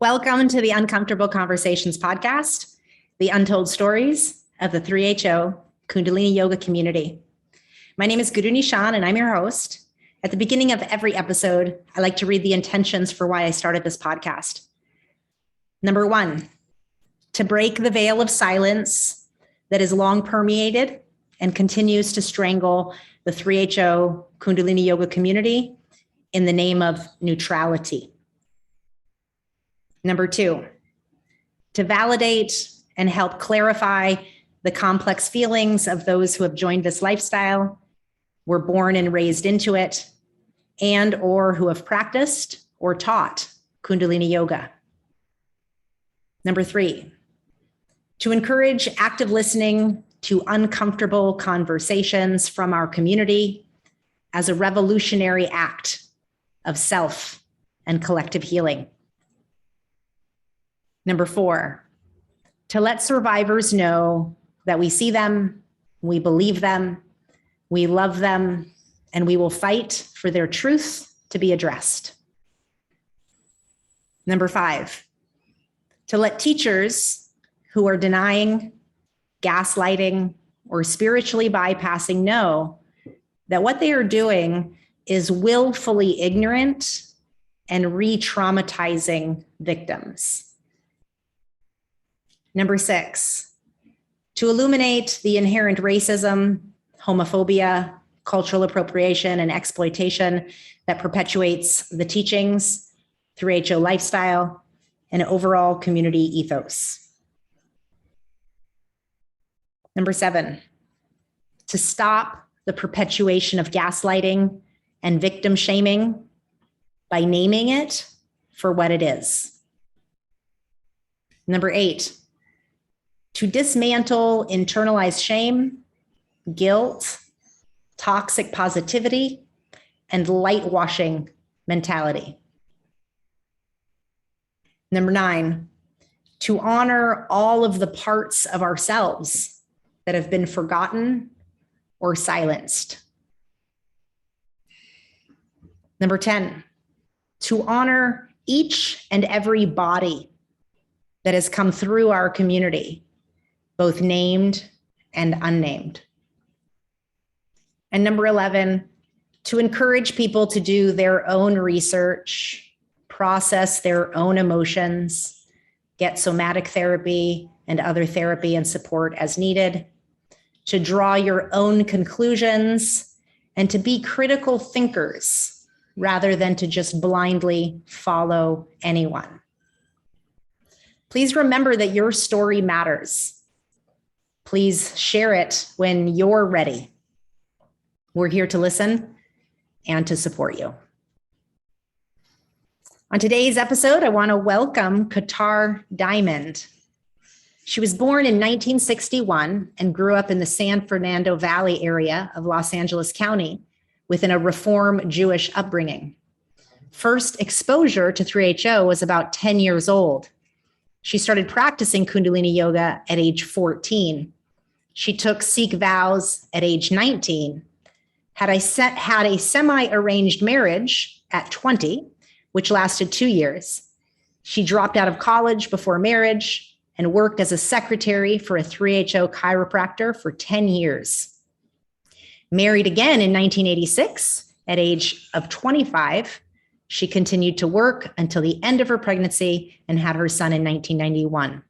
Welcome to the Uncomfortable Conversations podcast, the untold stories of the 3HO Kundalini Yoga community. My name is Guru Nishan and I'm your host. At the beginning of every episode, I like to read the intentions for why I started this podcast. Number one, to break the veil of silence that is long permeated and continues to strangle the 3HO Kundalini Yoga community in the name of neutrality. Number two, to validate and help clarify the complex feelings of those who have joined this lifestyle, were born and raised into it, and or who have practiced or taught Kundalini Yoga. Number three, to encourage active listening to uncomfortable conversations from our community as a revolutionary act of self and collective healing. Number four, to let survivors know that we see them, we believe them, we love them, and we will fight for their truth to be addressed. Number five, to let teachers who are denying, gaslighting, or spiritually bypassing know that what they are doing is willfully ignorant and re-traumatizing victims. Number six, to illuminate the inherent racism, homophobia, cultural appropriation, and exploitation that perpetuates the teachings, 3HO lifestyle, and overall community ethos. Number seven, to stop the perpetuation of gaslighting and victim shaming by naming it for what it is. Number eight, to dismantle internalized shame, guilt, toxic positivity, and light-washing mentality. Number nine, to honor all of the parts of ourselves that have been forgotten or silenced. Number 10, to honor each and every body that has come through our community, both named and unnamed. And number 11, to encourage people to do their own research, process their own emotions, get somatic therapy and other therapy and support as needed, to draw your own conclusions, and to be critical thinkers rather than to just blindly follow anyone. Please remember that your story matters. Please share it when you're ready. We're here to listen and to support you. On today's episode, I want to welcome Kartar Diamond. She was born in 1961 and grew up in the San Fernando Valley area of Los Angeles County within a Reform Jewish upbringing. First exposure to 3HO was about 10 years old. She started practicing Kundalini Yoga at age 14. She took Sikh vows at age 19, had a semi-arranged marriage at 20, which lasted 2 years. She dropped out of college before marriage and worked as a secretary for a 3HO chiropractor for 10 years. Married again in 1986 at age of 25, she continued to work until the end of her pregnancy and had her son in 1991.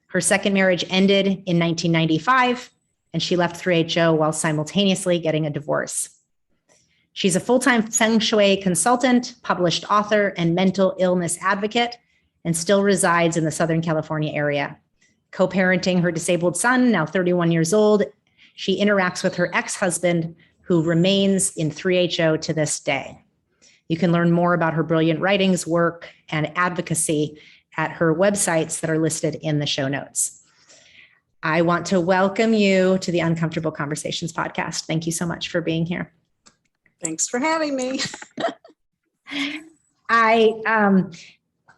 Her second marriage ended in 1995, and she left 3HO while simultaneously getting a divorce. She's a full-time fengshui consultant, published author, and mental illness advocate, and still resides in the Southern California area. Co-parenting her disabled son, now 31 years old, she interacts with her ex-husband, who remains in 3HO to this day. You can learn more about her brilliant writings, work, and advocacy at her websites that are listed in the show notes. I want to welcome you to the Uncomfortable Conversations podcast. Thank you so much for being here. Thanks for having me. I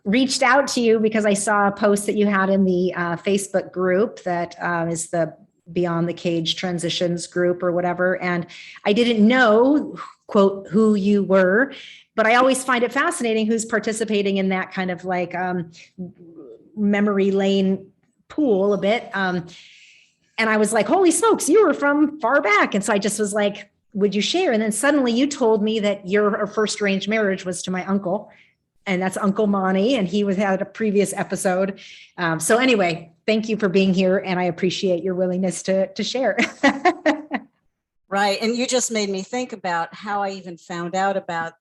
reached out to you because I saw a post that you had in the Facebook group that is the Beyond the Cage Transitions group or whatever. And I didn't know, quote, who you were. but I always find it fascinating who's participating in that kind of like memory lane pool a bit. And I was like, holy smokes, you were from far back. And so I just was like, would you share? And then suddenly you told me that your first arranged marriage was to my uncle, and that's Uncle Monty, and he had a previous episode. So anyway, thank you for being here, and I appreciate your willingness to share. Right. And you just made me think about how I even found out about,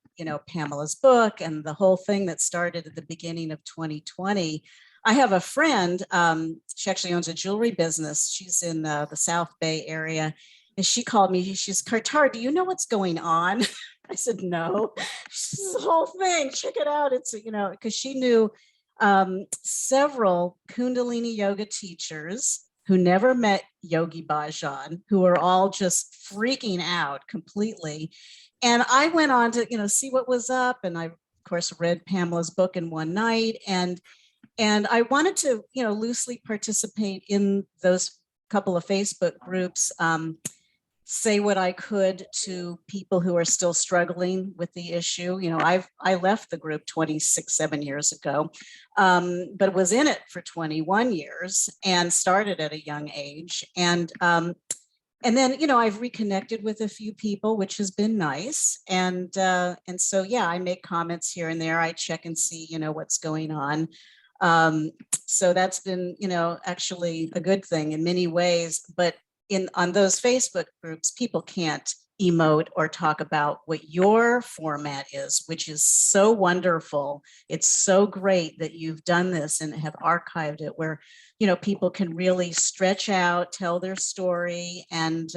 Pamela's book and the whole thing that started at the beginning of 2020. I have a friend, she actually owns a jewelry business. She's in the South Bay area. And she called me, she's, Kartar, do you know what's going on? I said, no. She says, the whole thing, check it out. It's, because she knew several Kundalini Yoga teachers who never met Yogi Bhajan, who are all just freaking out completely. And I went on to, see what was up. And I, of course, read Pamela's book in one night. And I wanted to, loosely participate in those couple of Facebook groups, say what I could to people who are still struggling with the issue. I left the group 7 years ago, but was in it for 21 years and started at a young age. And then, I've reconnected with a few people, which has been nice. And so, yeah, I make comments here and there. I check and see, what's going on. So that's been, actually a good thing in many ways, but on those Facebook groups, people can't emote or talk about what your format is, which is so wonderful. It's so great that you've done this and have archived it where, people can really stretch out, tell their story, and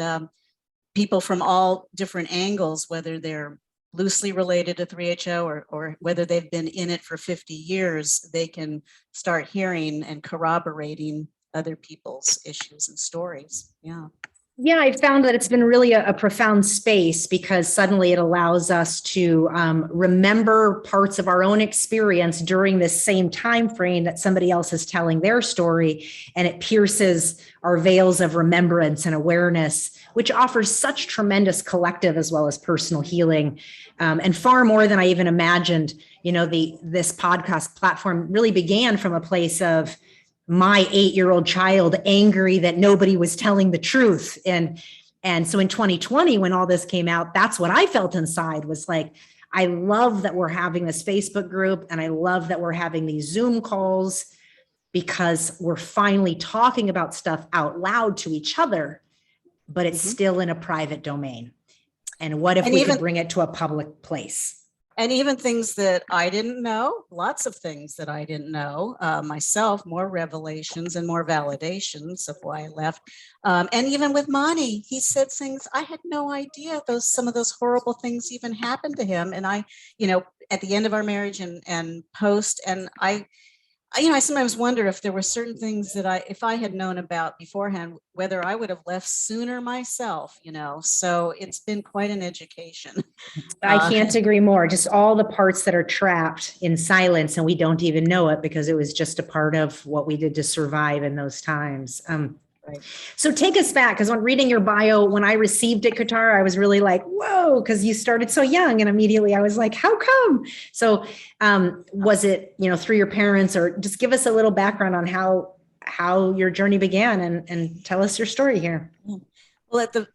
people from all different angles, whether they're loosely related to 3HO or whether they've been in it for 50 years, they can start hearing and corroborating other people's issues and stories. Yeah. Yeah, I found that it's been really a profound space because suddenly it allows us to remember parts of our own experience during this same time frame that somebody else is telling their story, and it pierces our veils of remembrance and awareness, which offers such tremendous collective as well as personal healing, and far more than I even imagined. This podcast platform really began from a place of my 8-year-old child angry that nobody was telling the truth. And so in 2020, when all this came out, that's what I felt inside, was like, I love that we're having this Facebook group, and I love that we're having these Zoom calls, because we're finally talking about stuff out loud to each other, but it's still in a private domain. And what if we could bring it to a public place? And even things that I didn't know, lots of things that I didn't know myself, more revelations and more validations of why I left. And even with Monty, he said things I had no idea. Some of those horrible things even happened to him. And I, at the end of our marriage and post, and I sometimes wonder if there were certain things that if I had known about beforehand, whether I would have left sooner myself, so it's been quite an education. I can't agree more. Just all the parts that are trapped in silence, and we don't even know it because it was just a part of what we did to survive in those times. Right. So take us back, because when reading your bio, when I received it, Kartar, I was really like, whoa, because you started so young, and immediately I was like, how come? So was it, through your parents, or just give us a little background on how your journey began, and tell us your story here. Well, at the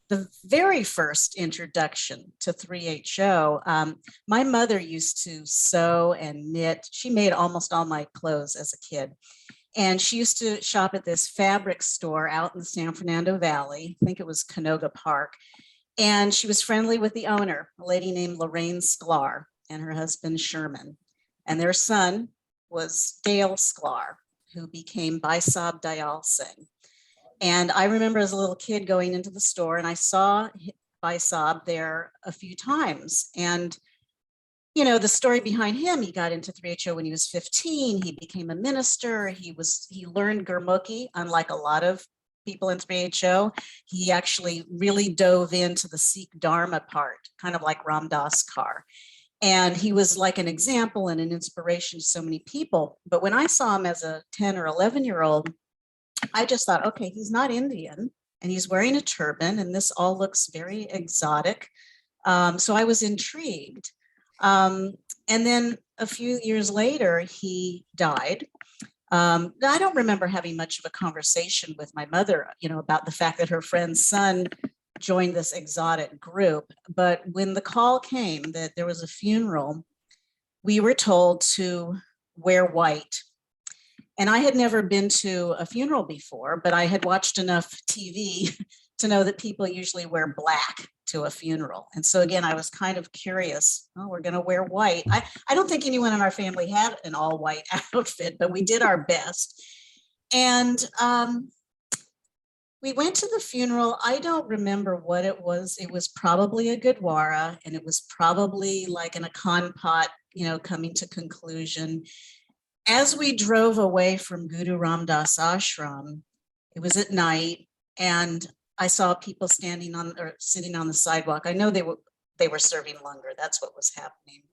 very first introduction to 3HO, my mother used to sew and knit. She made almost all my clothes as a kid. And she used to shop at this fabric store out in the San Fernando Valley. I think it was Canoga Park. And she was friendly with the owner, a lady named Lorraine Sklar, and her husband Sherman. And their son was Dale Sklar, who became Baisab Dayal Singh. And I remember as a little kid going into the store, and I saw Baisab there a few times. And the story behind him, he got into 3HO when he was 15. He became a minister. He learned Gurmukhi, unlike a lot of people in 3HO. He actually really dove into the Sikh Dharma part, kind of like Ram Das Kar. And he was like an example and an inspiration to so many people. But when I saw him as a 10 or 11-year-old, I just thought, okay, he's not Indian, and he's wearing a turban, and this all looks very exotic. So I was intrigued. And then a few years later, he died. I don't remember having much of a conversation with my mother, about the fact that her friend's son joined this exotic group. But when the call came that there was a funeral, we were told to wear white. And I had never been to a funeral before, but I had watched enough TV to know that people usually wear black to a funeral. And so again, I was kind of curious. Oh, we're going to wear white. I don't think anyone in our family had an all white outfit, but we did our best. And we went to the funeral. I don't remember what it was. It was probably a Gurdwara, and it was probably like an Akhand Path, coming to conclusion. As we drove away from Guru Ramdas Ashram, it was at night, and I saw people sitting on the sidewalk. I know they were serving langar. That's what was happening.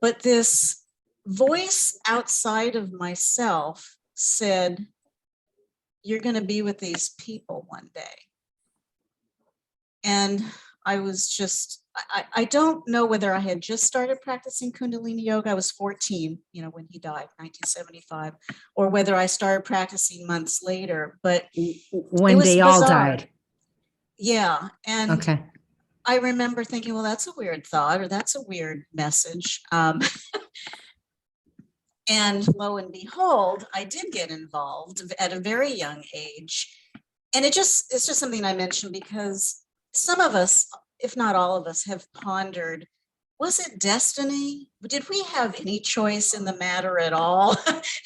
But this voice outside of myself said, "You're going to be with these people one day." And I was just, I don't know whether I had just started practicing Kundalini Yoga. I was 14, when he died, 1975, or whether I started practicing months later, but when they all died. Yeah. And okay. I remember thinking, well, that's a weird thought, or that's a weird message. And lo and behold, I did get involved at a very young age. And it's just something I mentioned because some of us, if not all of us, have pondered, was it destiny? Did we have any choice in the matter at all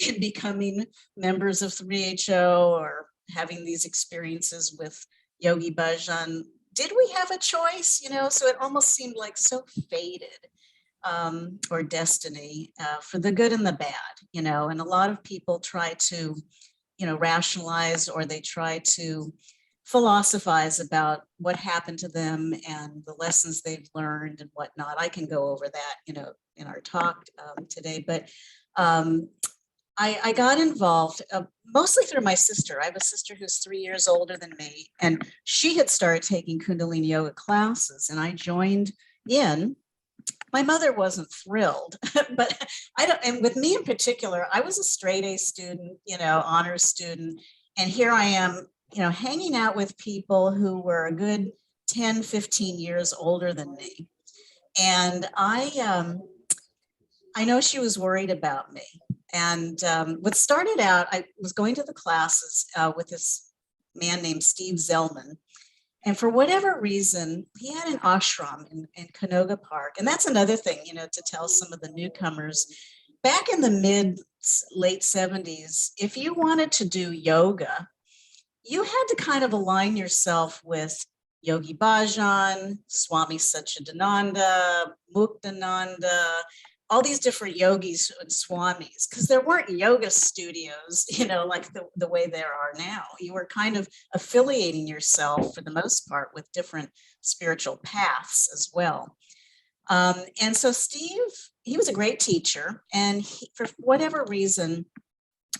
in becoming members of 3HO or having these experiences with Yogi Bhajan? Did we have a choice? So it almost seemed like so fated, or destiny, for the good and the bad, and a lot of people try to, rationalize, or they try to philosophize about what happened to them and the lessons they've learned and whatnot. I can go over that, in our talk today, but I got involved mostly through my sister. I have a sister who's 3 years older than me, and she had started taking Kundalini Yoga classes, and I joined in. My mother wasn't thrilled, but and with me in particular, I was a straight A student, honors student, and here I am, hanging out with people who were a good 10, 15 years older than me. And I know she was worried about me. And what started out, I was going to the classes with this man named Steve Zellman. And for whatever reason, he had an ashram in Canoga Park. And that's another thing, to tell some of the newcomers. Back in the late 70s, if you wanted to do yoga, you had to kind of align yourself with Yogi Bhajan, Swami Satchidananda, Muktananda, all these different yogis and swamis, because there weren't yoga studios, like the way there are now. You were kind of affiliating yourself, for the most part, with different spiritual paths as well. And so Steve, he was a great teacher, and for whatever reason,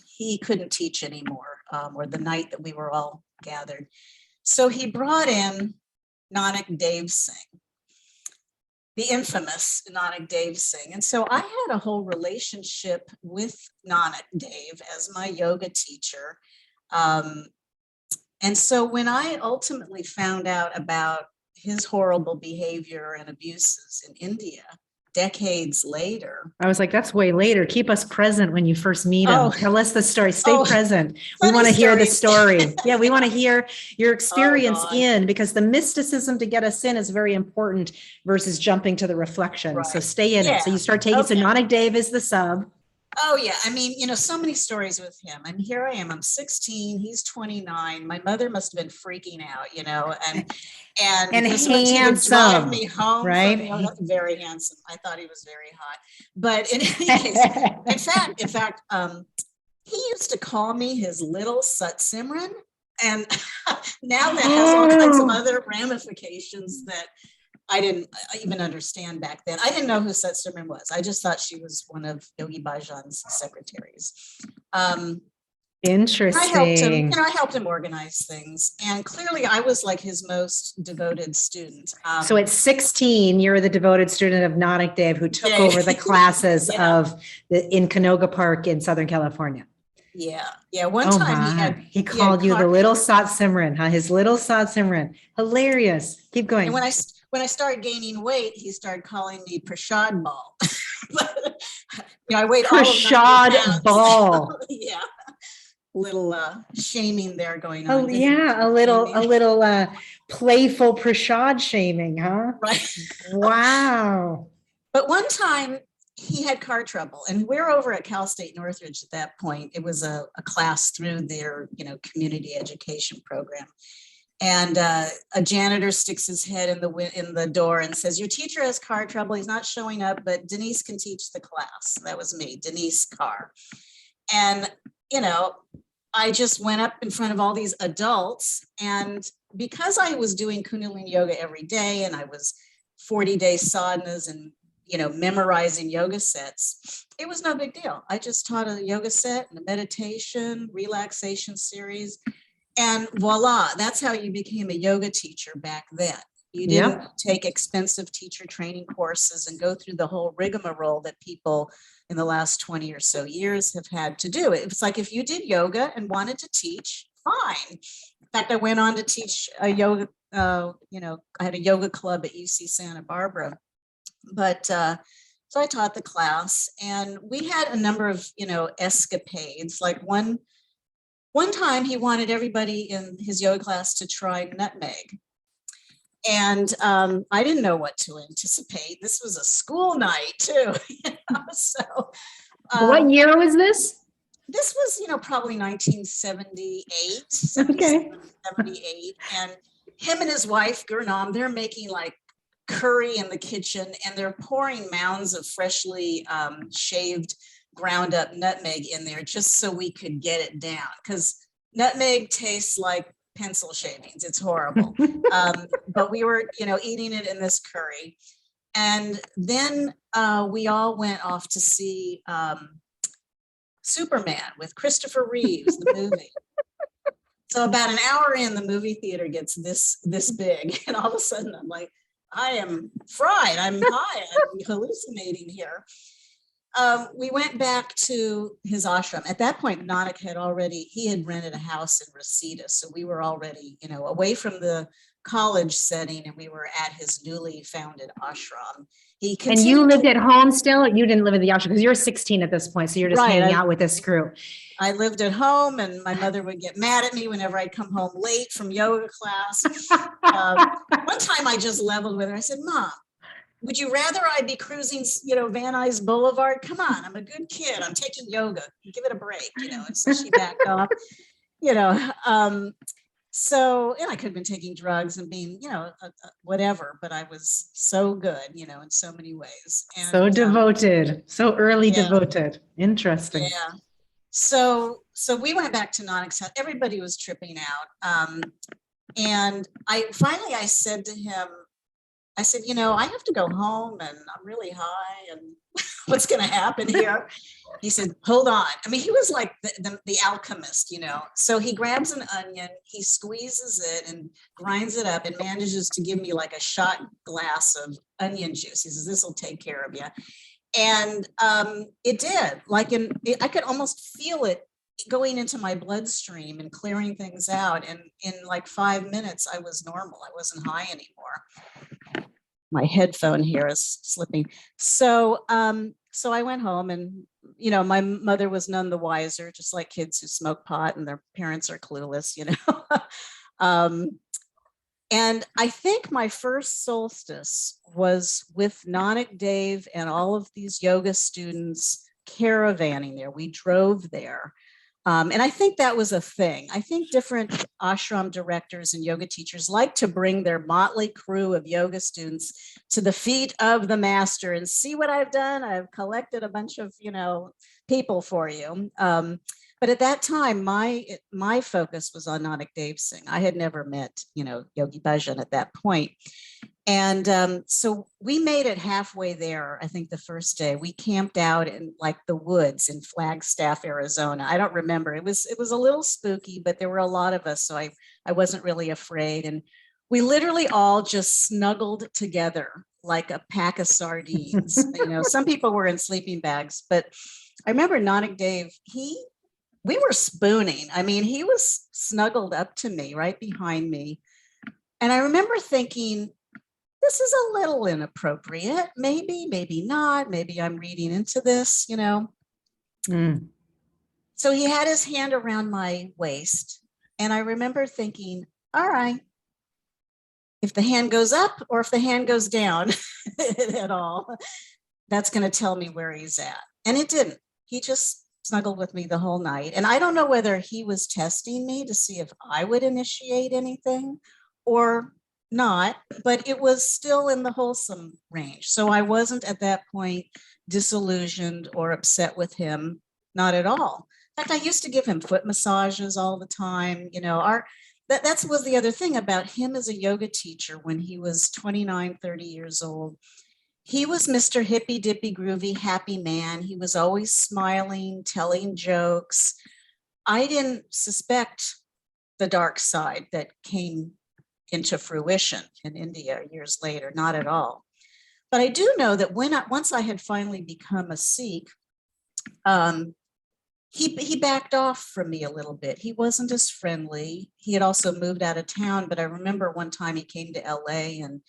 he couldn't teach anymore, or the night that we were all gathered. So he brought in Nanak Dev Singh, the infamous Nanak Dev Singh. And so I had a whole relationship with Nanak Dev as my yoga teacher. And so when I ultimately found out about his horrible behavior and abuses in India, decades later. I was like, that's way later. Keep us present when you first meet him. Tell us the story. Stay present. We want to hear the story. Yeah, we want to hear your experience because the mysticism to get us in is very important versus jumping to the reflection. Right. So stay in it. So you start taking, so Nanak Dev is the sub. Oh, yeah. I mean, so many stories with him. And here I am. I'm 16. He's 29. My mother must have been freaking out, and handsome, drive me home. Right? Very handsome. I thought he was very hot. But in any case, in fact, he used to call me his little Sat Simran. And now that has all kinds of other ramifications that I didn't even understand back then. I didn't know who Sat Simran was. I just thought she was one of Yogi Bhajan's secretaries. Interesting. I helped him organize things. And clearly I was like his most devoted student. So at 16, you're the devoted student of Nanak Dev who took Yeah. over the classes Yeah. in Canoga Park in Southern California. Yeah. Yeah. One Oh time he called you the little Sat Simran, huh? His little Sat Simran. Hilarious. Keep going. And when I started gaining weight, he started calling me Prashad Ball. I weighed all of 90 Prashad pounds. Ball. Yeah. Little shaming there going on. Oh yeah, a little playful Prashad shaming, huh? Right. Wow. But one time he had car trouble, and we're over at Cal State Northridge at that point. It was a class through their, community education program. And a janitor sticks his head in the door and says, "Your teacher has car trouble. He's not showing up, but Denise can teach the class." That was me, Denise Carr. And, I just went up in front of all these adults. And because I was doing Kundalini Yoga every day, and I was 40-day sadhanas and, memorizing yoga sets, it was no big deal. I just taught a yoga set and a meditation, relaxation series. And voila, that's how you became a yoga teacher back then. You didn't take expensive teacher training courses and go through the whole rigmarole that people in the last 20 or so years have had to do. It was like, if you did yoga and wanted to teach, fine. In fact, I went on to teach a yoga, I had a yoga club at UC Santa Barbara. But so I taught the class, and we had a number of, escapades. Like one time he wanted everybody in his yoga class to try nutmeg. And I didn't know what to anticipate. This was a school night too. So what year was this? This was, probably 1978, Okay. 78. And him and his wife, Gurnam, they're making like curry in the kitchen, and they're pouring mounds of freshly shaved, ground up nutmeg in there just so we could get it down, because nutmeg tastes like pencil shavings. It's horrible. But we were, eating it in this curry. And then we all went off to see Superman with Christopher Reeves, the movie. So about an hour in, the movie theater gets this big. And all of a sudden I'm like, I am fried. I'm high. I'm hallucinating here. We went back to his ashram. At that point, Nanak he had rented a house in Reseda. So we were already, away from the college setting, and we were at his newly founded ashram. And you lived at home still? You didn't live in the ashram because you're 16 at this point. So you're just hanging out with this crew. I lived at home, and my mother would get mad at me whenever I'd come home late from yoga class. One time I just leveled with her. I said, "Mom, would you rather I be cruising, Van Nuys Boulevard? Come on, I'm a good kid. I'm taking yoga. Give it a break," And so she backed off, So, and I could have been taking drugs and being, whatever, but I was so good, in so many ways. And, so devoted, so early devoted. Interesting. Yeah. So we went back to Nanak's house. Everybody was tripping out. And I said to him, I said, I have to go home, and I'm really high, and what's going to happen here? He said, "Hold on." I mean, he was like the alchemist, So he grabs an onion, he squeezes it and grinds it up, and manages to give me like a shot glass of onion juice. He says, "This will take care of you." And it did. I could almost feel it going into my bloodstream and clearing things out. And in like 5 minutes, I was normal. I wasn't high anymore. My headphone here is slipping. So I went home, and, my mother was none the wiser, just like kids who smoke pot and their parents are clueless, And I think my first solstice was with Nanak Dev and all of these yoga students caravanning there. We drove there. And I think that was a thing. I think different ashram directors and yoga teachers like to bring their motley crew of yoga students to the feet of the master and see what I've done. I've collected a bunch of, people for you. But at that time, my focus was on Nanak Dev Singh. I had never met, Yogi Bhajan at that point. And so we made it halfway there. I think the first day we camped out in like the woods in Flagstaff, Arizona. I don't remember. It was a little spooky, but there were a lot of us, so I wasn't really afraid. And we literally all just snuggled together like a pack of sardines. Some people were in sleeping bags, but I remember Nanak Dev, we were spooning. I mean, he was snuggled up to me, right behind me. And I remember thinking, this is a little inappropriate. Maybe not. Maybe I'm reading into this, Mm. So he had his hand around my waist. And I remember thinking, all right, if the hand goes up or if the hand goes down at all, that's going to tell me where he's at. And it didn't. He just snuggled with me the whole night. And I don't know whether he was testing me to see if I would initiate anything or not, but it was still in the wholesome range. So I wasn't at that point disillusioned or upset with him, not at all. In fact, I used to give him foot massages all the time. That was the other thing about him as a yoga teacher when he was 29, 30 years old. He was Mr. Hippy Dippy Groovy Happy Man. He was always smiling, telling jokes. I didn't suspect the dark side that came into fruition in India years later, not at all. But I do know that once I had finally become a Sikh, he backed off from me a little bit. He wasn't as friendly. He had also moved out of town, but I remember one time he came to LA and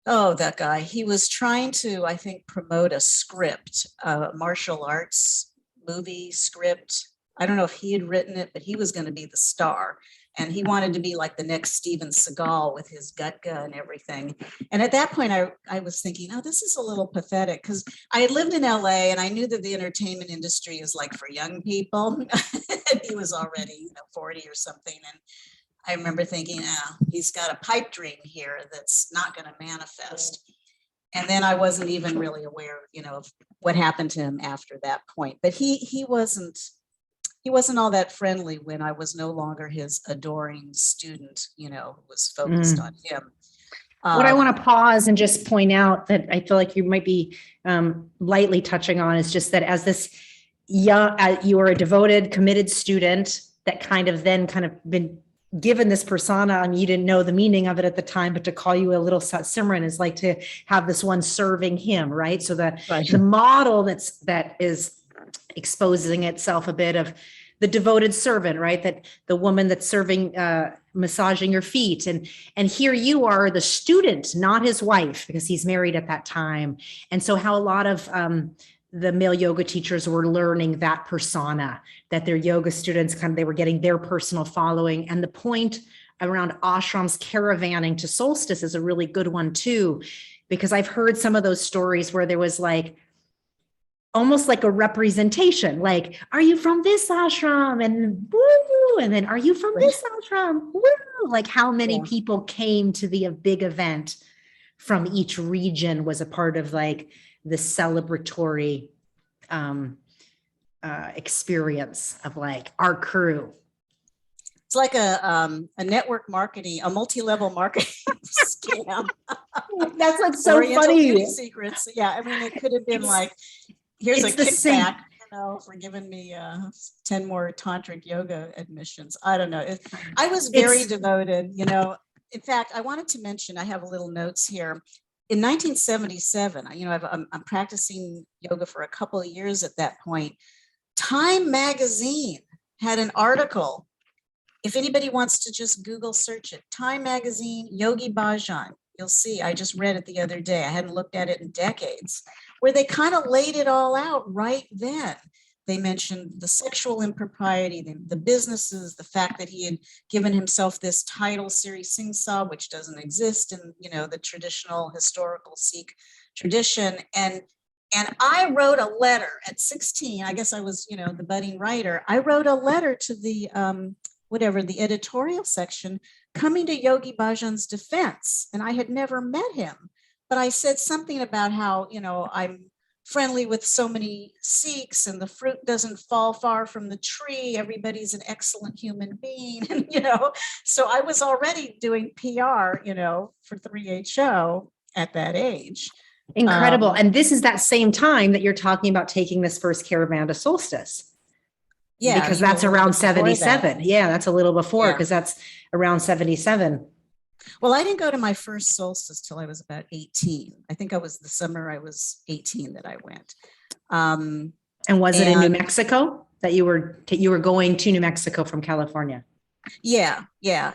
that guy, he was trying to, I think, promote a script, a martial arts movie script. I don't know if he had written it, but he was going to be the star. And he wanted to be like the next Steven Seagal with his Gutka and everything. And at that point, I was thinking, oh, this is a little pathetic, because I had lived in LA and I knew that the entertainment industry is like for young people. And he was already 40 or something. And I remember thinking, he's got a pipe dream here that's not going to manifest. And then I wasn't even really aware, of what happened to him after that point. But he wasn't all that friendly when I was no longer his adoring student, who was focused on him. What I want to pause and just point out that I feel like you might be lightly touching on is just that as this young, you are a devoted, committed student that kind of been given this persona, and you didn't know the meaning of it at the time, but to call you a little Simran is like to have this one serving him, right? So the model that is exposing itself a bit of the devoted servant, right? That the woman that's serving, massaging your feet. And here you are the student, not his wife, because he's married at that time. And so how a lot of the male yoga teachers were learning that persona, that their yoga students they were getting their personal following. And the point around ashrams caravanning to solstice is a really good one too, because I've heard some of those stories where there was almost like a representation, like, are you from this ashram? And woo, and then are you from this ashram? Woo, like how many people came to the big event from each region was a part of the celebratory experience of our crew. It's like a network marketing, a multi-level marketing scam. That's so funny. Beauty secrets. Yeah, I mean, it could have been here's a kickback, for giving me 10 more tantric yoga admissions. I don't know. I was very devoted, In fact, I wanted to mention, I have little notes here. In 1977, I'm practicing yoga for a couple of years at that point. Time magazine had an article. If anybody wants to just Google search it, Time magazine, Yogi Bhajan, you'll see. I just read it the other day. I hadn't looked at it in decades, where they kind of laid it all out right then. They mentioned the sexual impropriety, the businesses, the fact that he had given himself this title, Siri Singh Sahib, which doesn't exist in, the traditional historical Sikh tradition. And I wrote a letter at 16. I guess I was, the budding writer. I wrote a letter to the the editorial section, coming to Yogi Bhajan's defense. And I had never met him, but I said something about how, I'm friendly with so many Sikhs, and the fruit doesn't fall far from the tree. Everybody's an excellent human being. And, so I was already doing PR, for 3HO at that age. Incredible. And this is that same time that you're talking about taking this first caravan to solstice. Yeah. Because that's around 77. That. Yeah, that's a little before, because that's around 77. Well, I didn't go to my first solstice till I was about 18. I think I was the summer I was 18 that I went. And was it in New Mexico that you were going to New Mexico from California? Yeah.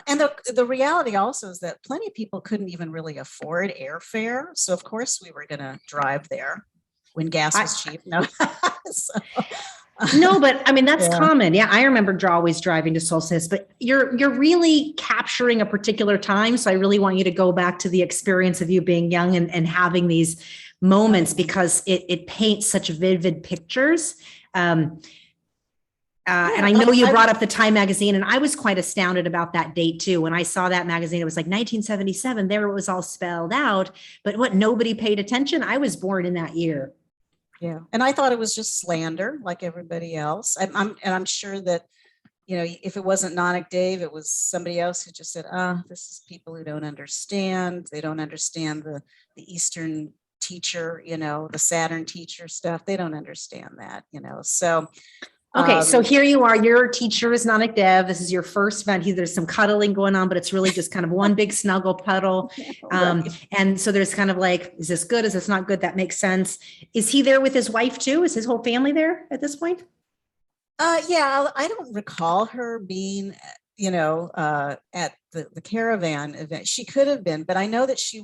And the reality also is that plenty of people couldn't even really afford airfare. So of course we were going to drive there when gas was cheap. No. No, but I mean, that's common. Yeah. I remember always driving to solstice, but you're really capturing a particular time. So I really want you to go back to the experience of you being young and having these moments, because it paints such vivid pictures. And I know you brought up the Time magazine, and I was quite astounded about that date too. When I saw that magazine, it was like 1977. There it was all spelled out, but nobody paid attention. I was born in that year. Yeah. And I thought it was just slander like everybody else. I'm sure that, if it wasn't Nanak Dev, it was somebody else who just said, this is people who don't understand. They don't understand the Eastern teacher, the Saturn teacher stuff. They don't understand that, so. Okay, so here you are. Your teacher is Nanak Dev. This is your first event. There's some cuddling going on, but it's really just kind of one big snuggle puddle. And so there's kind of like, is this good? Is this not good? That makes sense. Is he there with his wife too? Is his whole family there at this point? Yeah, I don't recall her being, at the caravan event. She could have been, but I know that she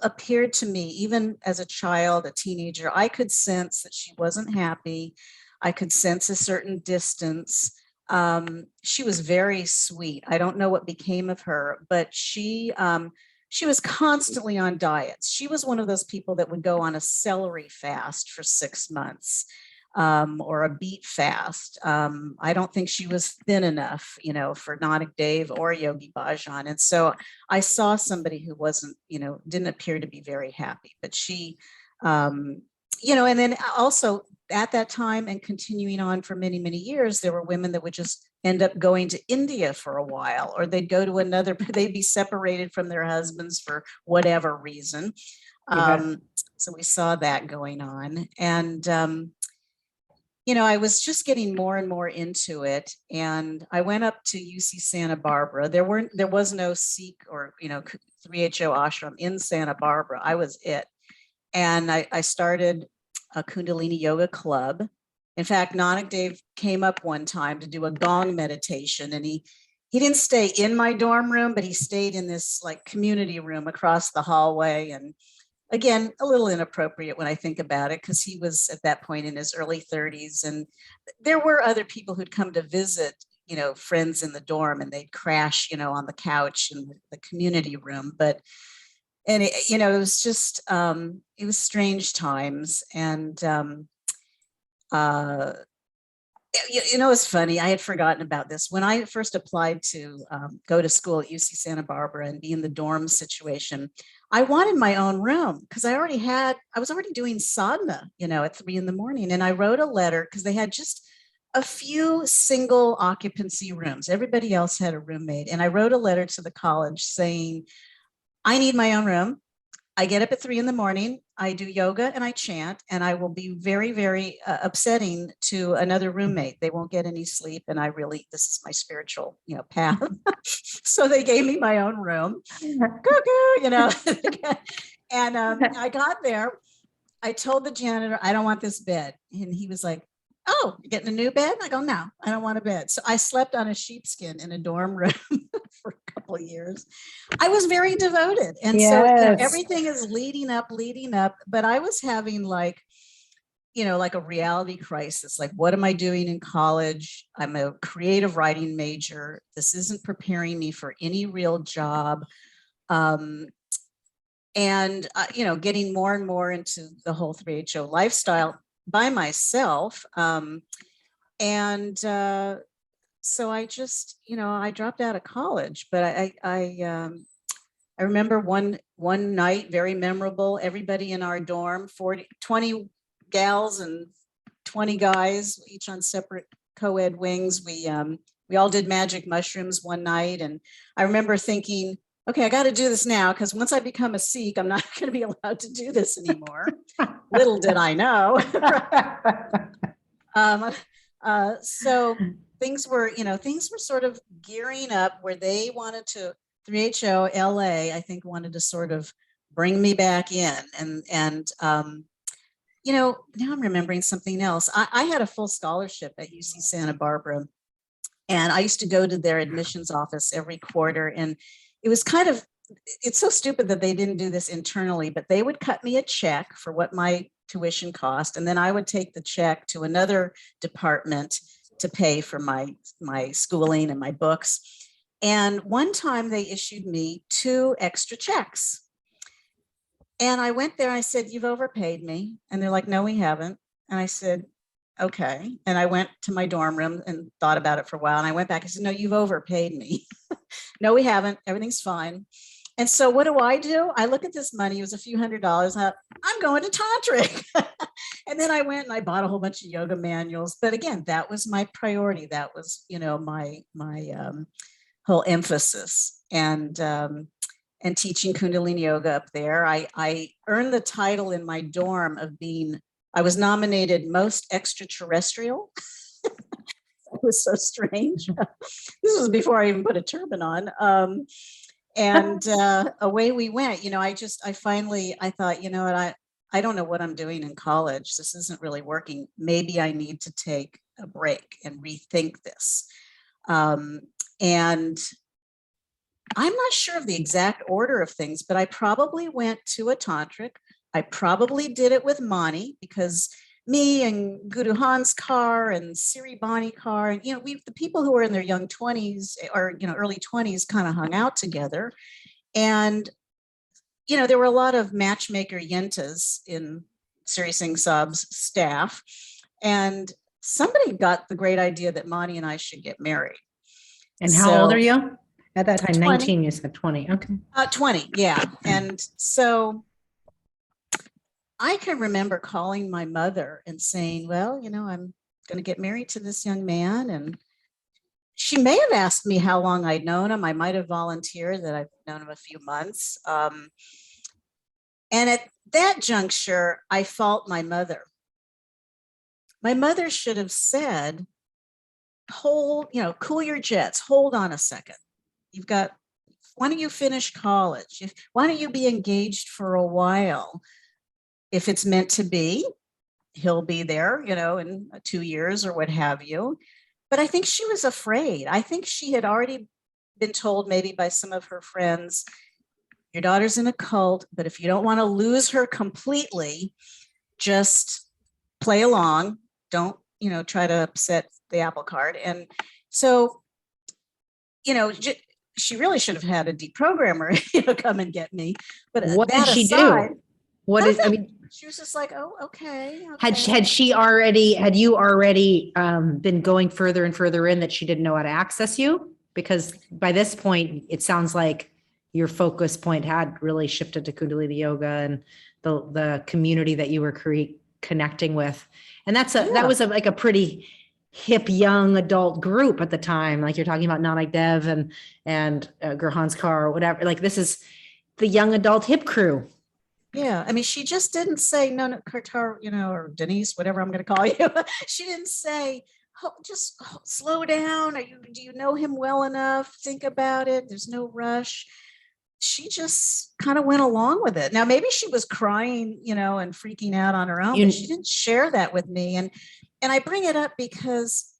appeared to me, even as a child, a teenager, I could sense that she wasn't happy. I could sense a certain distance. She was very sweet. I don't know what became of her, but she was constantly on diets. She was one of those people that would go on a celery fast for 6 months, or a beet fast. I don't think she was thin enough, for Nanak Dev or Yogi Bhajan. And so I saw somebody who wasn't, didn't appear to be very happy, but she, and then also at that time and continuing on for many, many years, there were women that would just end up going to India for a while, or they'd go to they'd be separated from their husbands for whatever reason. So we saw that going on. And, I was just getting more and more into it. And I went up to UC Santa Barbara. There was no Sikh or, 3HO ashram in Santa Barbara. I was it. And I started a Kundalini Yoga club. In fact, Nanak Dev came up one time to do a gong meditation, and he didn't stay in my dorm room, but he stayed in this like community room across the hallway. And again, a little inappropriate when I think about it, because he was at that point in his early 30s. And there were other people who'd come to visit, friends in the dorm, and they'd crash, on the couch in the community room. And it was just, it was strange times. And, it's funny. I had forgotten about this. When I first applied to go to school at UC Santa Barbara and be in the dorm situation, I wanted my own room because I was already doing sadhana, at 3 a.m. And I wrote a letter because they had just a few single occupancy rooms. Everybody else had a roommate. And I wrote a letter to the college saying, I need my own room. I get up at 3 a.m. I do yoga and I chant, and I will be very, very upsetting to another roommate. They won't get any sleep. And this is my spiritual, path. So they gave me my own room, and I got there. I told the janitor, I don't want this bed. And he was like, oh, you're getting a new bed? I go, no, I don't want a bed. So I slept on a sheepskin in a dorm room for a couple of years. I was very devoted. And so everything is leading up, but I was having like a reality crisis. Like, what am I doing in college? I'm a creative writing major. This isn't preparing me for any real job. And, getting more and more into the whole 3HO lifestyle by myself. So I just, I dropped out of college, but I remember one night, very memorable, everybody in our dorm, 20 gals and 20 guys, each on separate co-ed wings. We all did magic mushrooms one night. And I remember thinking, okay, I got to do this now, because once I become a Sikh, I'm not going to be allowed to do this anymore. Little did I know. So things were sort of gearing up where they wanted to, 3HO LA, I think, wanted to sort of bring me back in. And now I'm remembering something else. I had a full scholarship at UC Santa Barbara, and I used to go to their admissions office every quarter. And it was it's so stupid that they didn't do this internally, but they would cut me a check for what my tuition cost. And then I would take the check to another department to pay for my schooling and my books. And one time they issued me 2 extra checks. And I went there, I said, "You've overpaid me." And they're like, "No, we haven't." And I said, "Okay." And I went to my dorm room and thought about it for a while. And I went back, I said, "No, you've overpaid me." "No, we haven't. Everything's fine." And so what do? I look at this money, it was a few $100s. I'm going to tantric. And then I went and I bought a whole bunch of yoga manuals. But again, that was my priority. That was, my whole emphasis. And teaching Kundalini Yoga up there. I earned the title in my dorm of I was nominated most extraterrestrial. It was so strange. This was before I even put a turban on. And away we went. I thought, you know what, I don't know what I'm doing in college. This isn't really working. Maybe I need to take a break and rethink this. And I'm not sure of the exact order of things, but I probably went to a tantric. I probably did it with Mani, because me and Guru Hans Kar and Siri Bani Kar, and the people who were in their young 20s or early 20s kind of hung out together. And there were a lot of matchmaker yentas in Siri Singh Sab's staff, and somebody got the great idea that Mani and I should get married. And how old are you? At that time, 20. 19, you said 20. Okay. 20, yeah. And so I can remember calling my mother and saying, "Well, I'm going to get married to this young man." And she may have asked me how long I'd known him. I might have volunteered that I've known him a few months. And at that juncture, I fault my mother. My mother should have said, cool your jets. Hold on a second. Why don't you finish college? Why don't you be engaged for a while? If it's meant to be, he'll be there, in 2 years or what have you. But I think she was afraid. I think she had already been told, maybe by some of her friends, "Your daughter's in a cult, but if you don't want to lose her completely, just play along. Don't, try to upset the apple cart." And so, she really should have had a deprogrammer, come and get me. But what did she do? She was just like, "Oh, okay." Had you already been going further and further in that she didn't know how to access you? Because by this point, it sounds like your focus point had really shifted to Kundalini Yoga and the community that you were connecting with. And that was a pretty hip young adult group at the time. Like you're talking about Nanak Dev and Gurhan's Car or whatever. Like this is the young adult hip crew. Yeah. I mean, she just didn't say, no, Kartar, or Denise, whatever I'm going to call you. She didn't say, just slow down. Do you know him well enough? Think about it. There's no rush. She just kind of went along with it. Now, maybe she was crying, and freaking out on her own, but she didn't share that with me. And I bring it up because,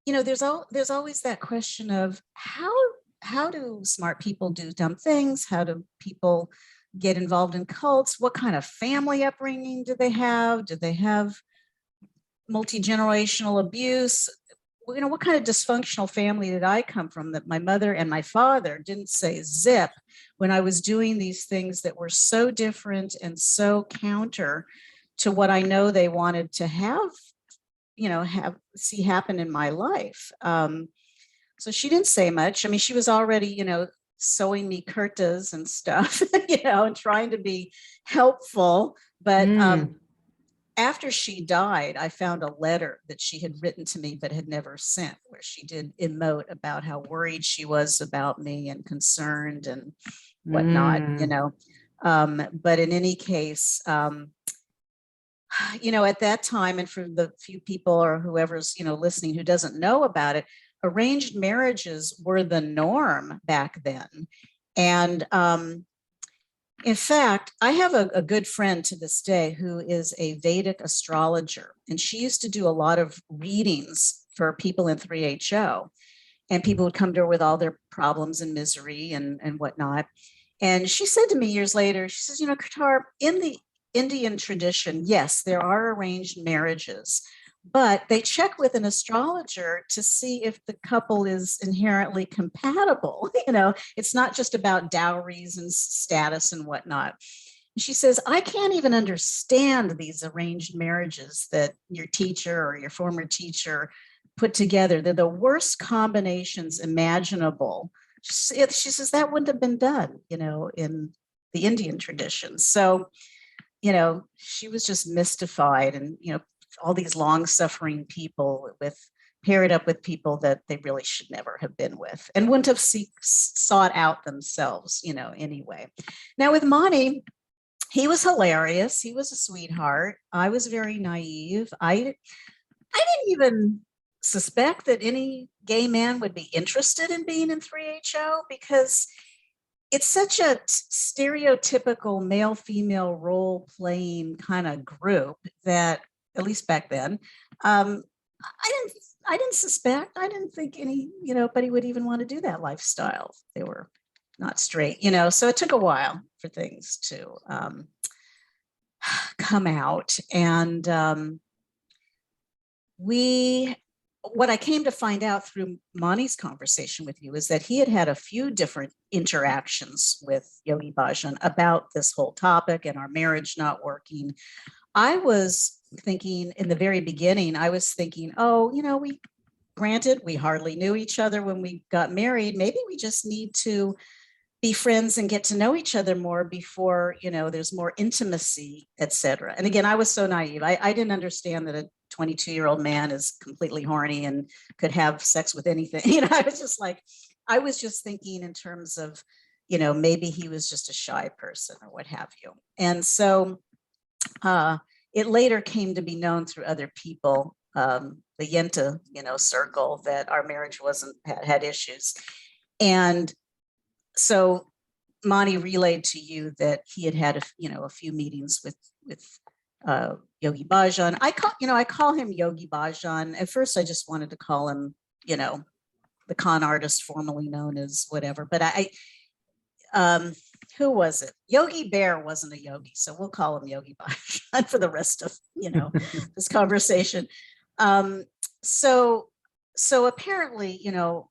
there's always that question of how do smart people do dumb things? How do people get involved in cults? What kind of family upbringing do they have? Do they have multi-generational abuse? What kind of dysfunctional family did I come from that my mother and my father didn't say zip when I was doing these things that were so different and so counter to what I know they wanted to see happen in my life. So she didn't say much. I mean, she was already, sewing me kurtas and stuff, and trying to be helpful. But after she died, I found a letter that she had written to me but had never sent, where she did emote about how worried she was about me and concerned and whatnot, But in any case, at that time, and for the few people or whoever's, listening who doesn't know about it, arranged marriages were the norm back then. And in fact, I have a good friend to this day who is a Vedic astrologer, and she used to do a lot of readings for people in 3HO, and people would come to her with all their problems and misery and whatnot. And she said to me years later, she says, Kartar, in the Indian tradition, yes, there are arranged marriages, but they check with an astrologer to see if the couple is inherently compatible. It's not just about dowries and status and whatnot. And she says, I can't even understand these arranged marriages that your teacher or your former teacher put together. They're the worst combinations imaginable. She says that wouldn't have been done, in the Indian tradition. So, she was just mystified, and, all these long-suffering people paired up with people that they really should never have been with and wouldn't have sought out themselves, anyway. Now with Monty, he was hilarious. He was a sweetheart. I was very naive. I didn't even suspect that any gay man would be interested in being in 3HO, because it's such a stereotypical male-female role-playing kind of group that, at least back then, I didn't suspect. I didn't think anybody would even want to do that lifestyle. They were not straight, So it took a while for things to come out, and what I came to find out through Mani's conversation with you is that he had a few different interactions with Yogi Bhajan about this whole topic and our marriage not working. I was thinking in the very beginning, we hardly knew each other when we got married. Maybe we just need to be friends and get to know each other more before, there's more intimacy, etc. And again, I was so naive. I didn't understand that a 22-year-old man is completely horny and could have sex with anything. I was just thinking in terms of, maybe he was just a shy person or what have you. And so it later came to be known through other people, the Yenta, circle, that our marriage had issues. And so Mani relayed to you that he had a few meetings with Yogi Bhajan. I call him Yogi Bhajan. At first, I just wanted to call him, the con artist formerly known as whatever. But who was it? Yogi Bear wasn't a yogi, so we'll call him Yogi Bhajan for the rest of this conversation. So apparently,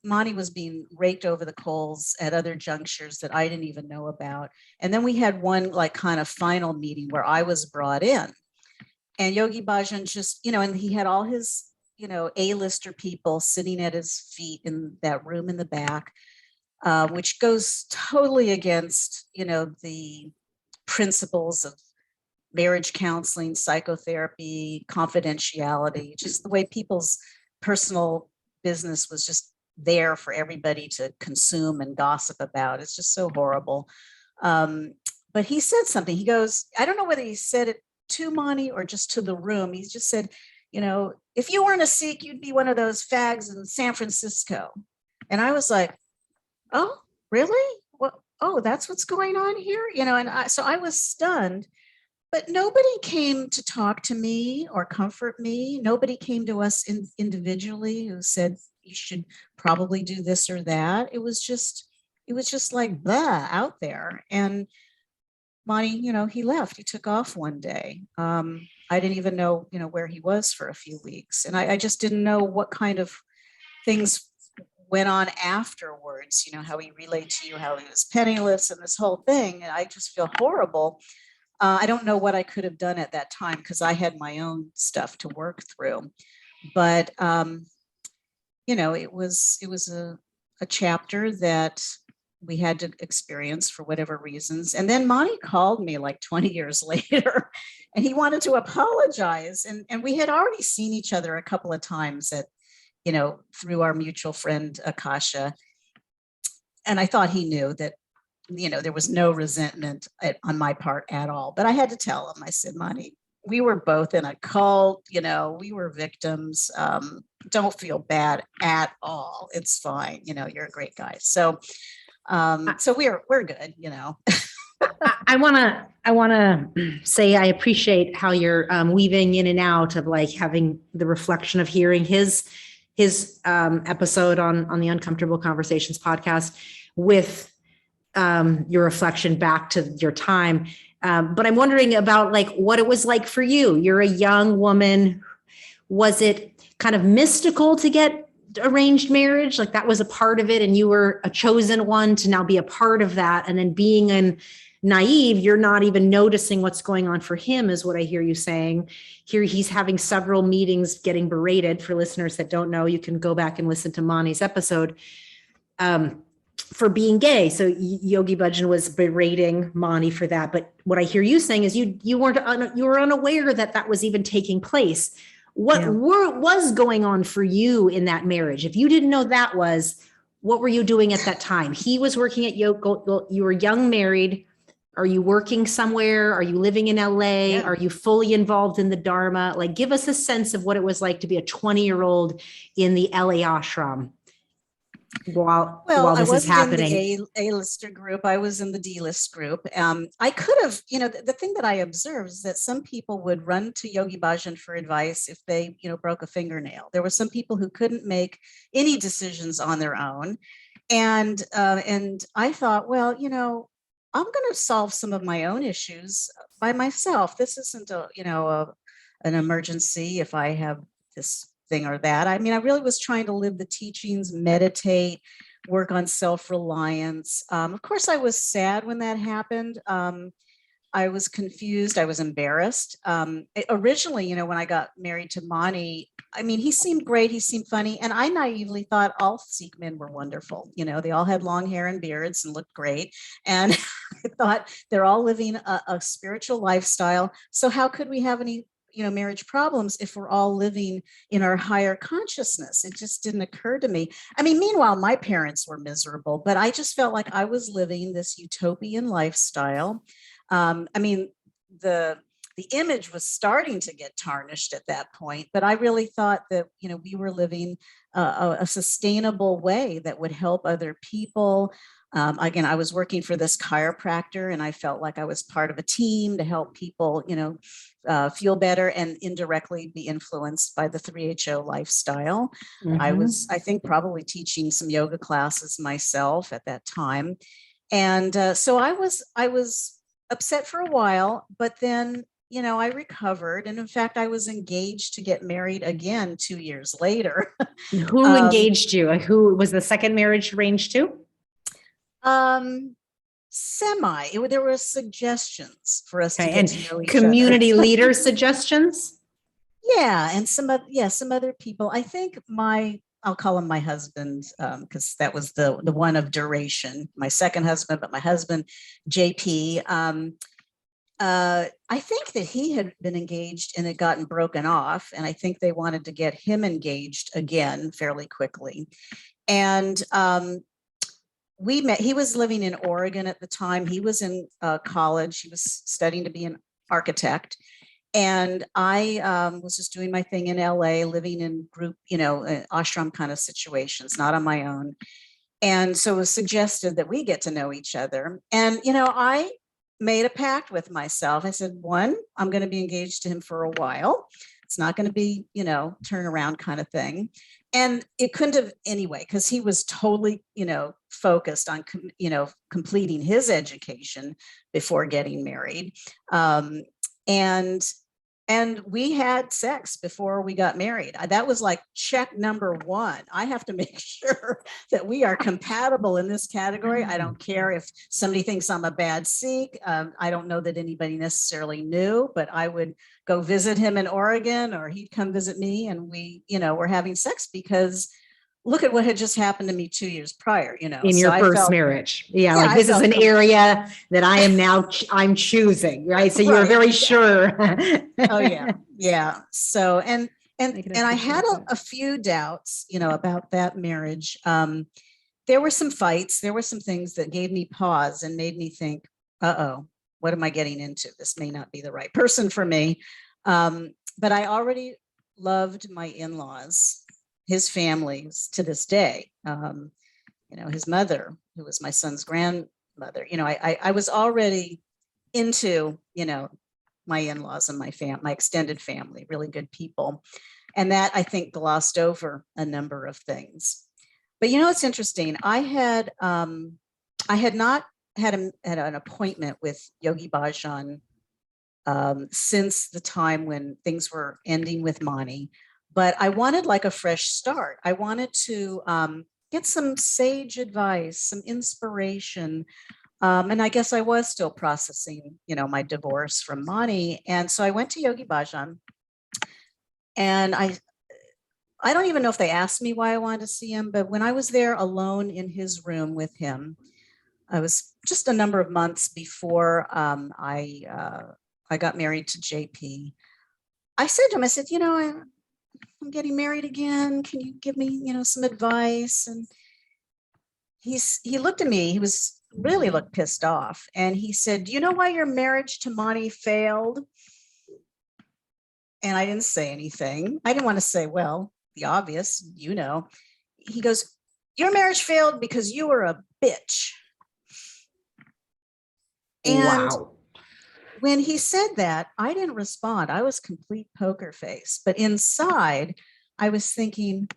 Mani was being raked over the coals at other junctures that I didn't even know about. And then we had one kind of final meeting where I was brought in, and Yogi Bhajan just, and he had all his, A-lister people sitting at his feet in that room in the back, which goes totally against, the principles of marriage counseling, psychotherapy, confidentiality, just the way people's personal business was just there for everybody to consume and gossip about. It's just so horrible. But he said something. He goes, I don't know whether he said it to Mani or just to the room. He just said, if you weren't a Sikh, you'd be one of those fags in San Francisco. And I was like, oh, really? Well, oh, that's what's going on here? So I was stunned. But nobody came to talk to me or comfort me. Nobody came to us individually who said you should probably do this or that. It was just like blah out there. And Monty, he left. He took off one day. I didn't even know, where he was for a few weeks, and I just didn't know what kind of things went on afterwards. How he relayed to you how he was penniless and this whole thing. And I just feel horrible. I don't know what I could have done at that time because I had my own stuff to work through. But, it was a chapter that we had to experience for whatever reasons. And then Monty called me like 20 years later, and he wanted to apologize. And we had already seen each other a couple of times at, through our mutual friend, Akasha. And I thought he knew that, there was no resentment on my part at all. But I had to tell him, I said, Monty, we were both in a cult, we were victims. Don't feel bad at all. It's fine. You're a great guy. So we're good, I want to say I appreciate how you're weaving in and out of like having the reflection of hearing his episode on the Uncomfortable Conversations podcast with your reflection back to your time. But I'm wondering about like what it was like for you. You're a young woman. Was it kind of mystical to get arranged marriage? Like that was a part of it and you were a chosen one to now be a part of that. And then being naive, you're not even noticing what's going on for him is what I hear you saying. Here he's having several meetings getting berated. For listeners that don't know, you can go back and listen to Mani's episode for being gay. So Yogi Bhajan was berating Mani for that. But what I hear you saying is you were unaware that was even taking place. What was going on for you in that marriage? If you didn't know what were you doing at that time? He was working at Yoga. You were young married. Are you working somewhere? Are you living in LA? Yeah. Are you fully involved in the Dharma? Like, give us a sense of what it was like to be a 20-year-old in the LA ashram while this is happening. I wasn't in the A-lister group. I was in the D-list group. I could have, the thing that I observed is that some people would run to Yogi Bhajan for advice if they, broke a fingernail. There were some people who couldn't make any decisions on their own. And I thought, well, I'm going to solve some of my own issues by myself. This isn't an emergency if I have this thing or that. I mean, I really was trying to live the teachings, meditate, work on self-reliance. Of course, I was sad when that happened. I was confused. I was embarrassed. Originally, when I got married to Mani, I mean, he seemed great. He seemed funny. And I naively thought all Sikh men were wonderful. They all had long hair and beards and looked great. And I thought they're all living a spiritual lifestyle. So how could we have any marriage problems if we're all living in our higher consciousness? It just didn't occur to me. I mean, meanwhile, my parents were miserable, but I just felt like I was living this utopian lifestyle. I mean, the image was starting to get tarnished at that point, but I really thought that, we were living a sustainable way that would help other people. Again, I was working for this chiropractor and I felt like I was part of a team to help people, feel better and indirectly be influenced by the 3HO lifestyle. Mm-hmm. I was, I think, probably teaching some yoga classes myself at that time. And so I was upset for a while, but then, I recovered. And in fact, I was engaged to get married again 2 years later. Who engaged you? Who was the second marriage arranged to? There were suggestions for us to get to know each community other. Leader suggestions. Yeah. And some other people. I think I'll call him my husband, because that was the one of duration, my second husband, but my husband, JP, I think that he had been engaged and had gotten broken off. And I think they wanted to get him engaged again fairly quickly. And, we met. He was living in Oregon at the time. He was in college. He was studying to be an architect. And I was just doing my thing in LA, living in group, ashram kind of situations, not on my own. And so it was suggested that we get to know each other. And, I made a pact with myself. I said, one, I'm going to be engaged to him for a while. It's not going to be, turnaround kind of thing. And it couldn't have anyway, because he was totally, focused on, completing his education before getting married. And we had sex before we got married. That was like check number one. I have to make sure that we are compatible in this category. I don't care if somebody thinks I'm a bad Sikh. I don't know that anybody necessarily knew, but I would go visit him in Oregon or he'd come visit me and we, were having sex because look at what had just happened to me 2 years prior, In so your I first felt, marriage. Yeah. yeah, Like I this is felt an area that I am now, I'm choosing, right? So you were right. very sure. Oh yeah. Yeah. So, I can and I had appreciate that. a few doubts, about that marriage. There were some fights, there were some things that gave me pause and made me think, uh-oh, what am I getting into? This may not be the right person for me. But I already loved my in-laws, his families to this day. His mother, who was my son's grandmother, I was already into, my in-laws and my extended family, really good people. And that, I think, glossed over a number of things. But it's interesting. I had not had an appointment with Yogi Bhajan since the time when things were ending with Mani, but I wanted like a fresh start. I wanted to get some sage advice, some inspiration. And I guess I was still processing, my divorce from Mani. And so I went to Yogi Bhajan, and I don't even know if they asked me why I wanted to see him, but when I was there alone in his room with him, I was just a number of months before I got married to JP. I said to him, I said, I'm getting married again. Can you give me, some advice? And he looked at me. He was really looked pissed off, and he said, "Do you know why your marriage to Mani failed?" And I didn't say anything. I didn't want to say, well, the obvious, He goes, "Your marriage failed because you were a bitch." And Wow. when he said that, I didn't respond. I was complete poker face. But inside, I was thinking,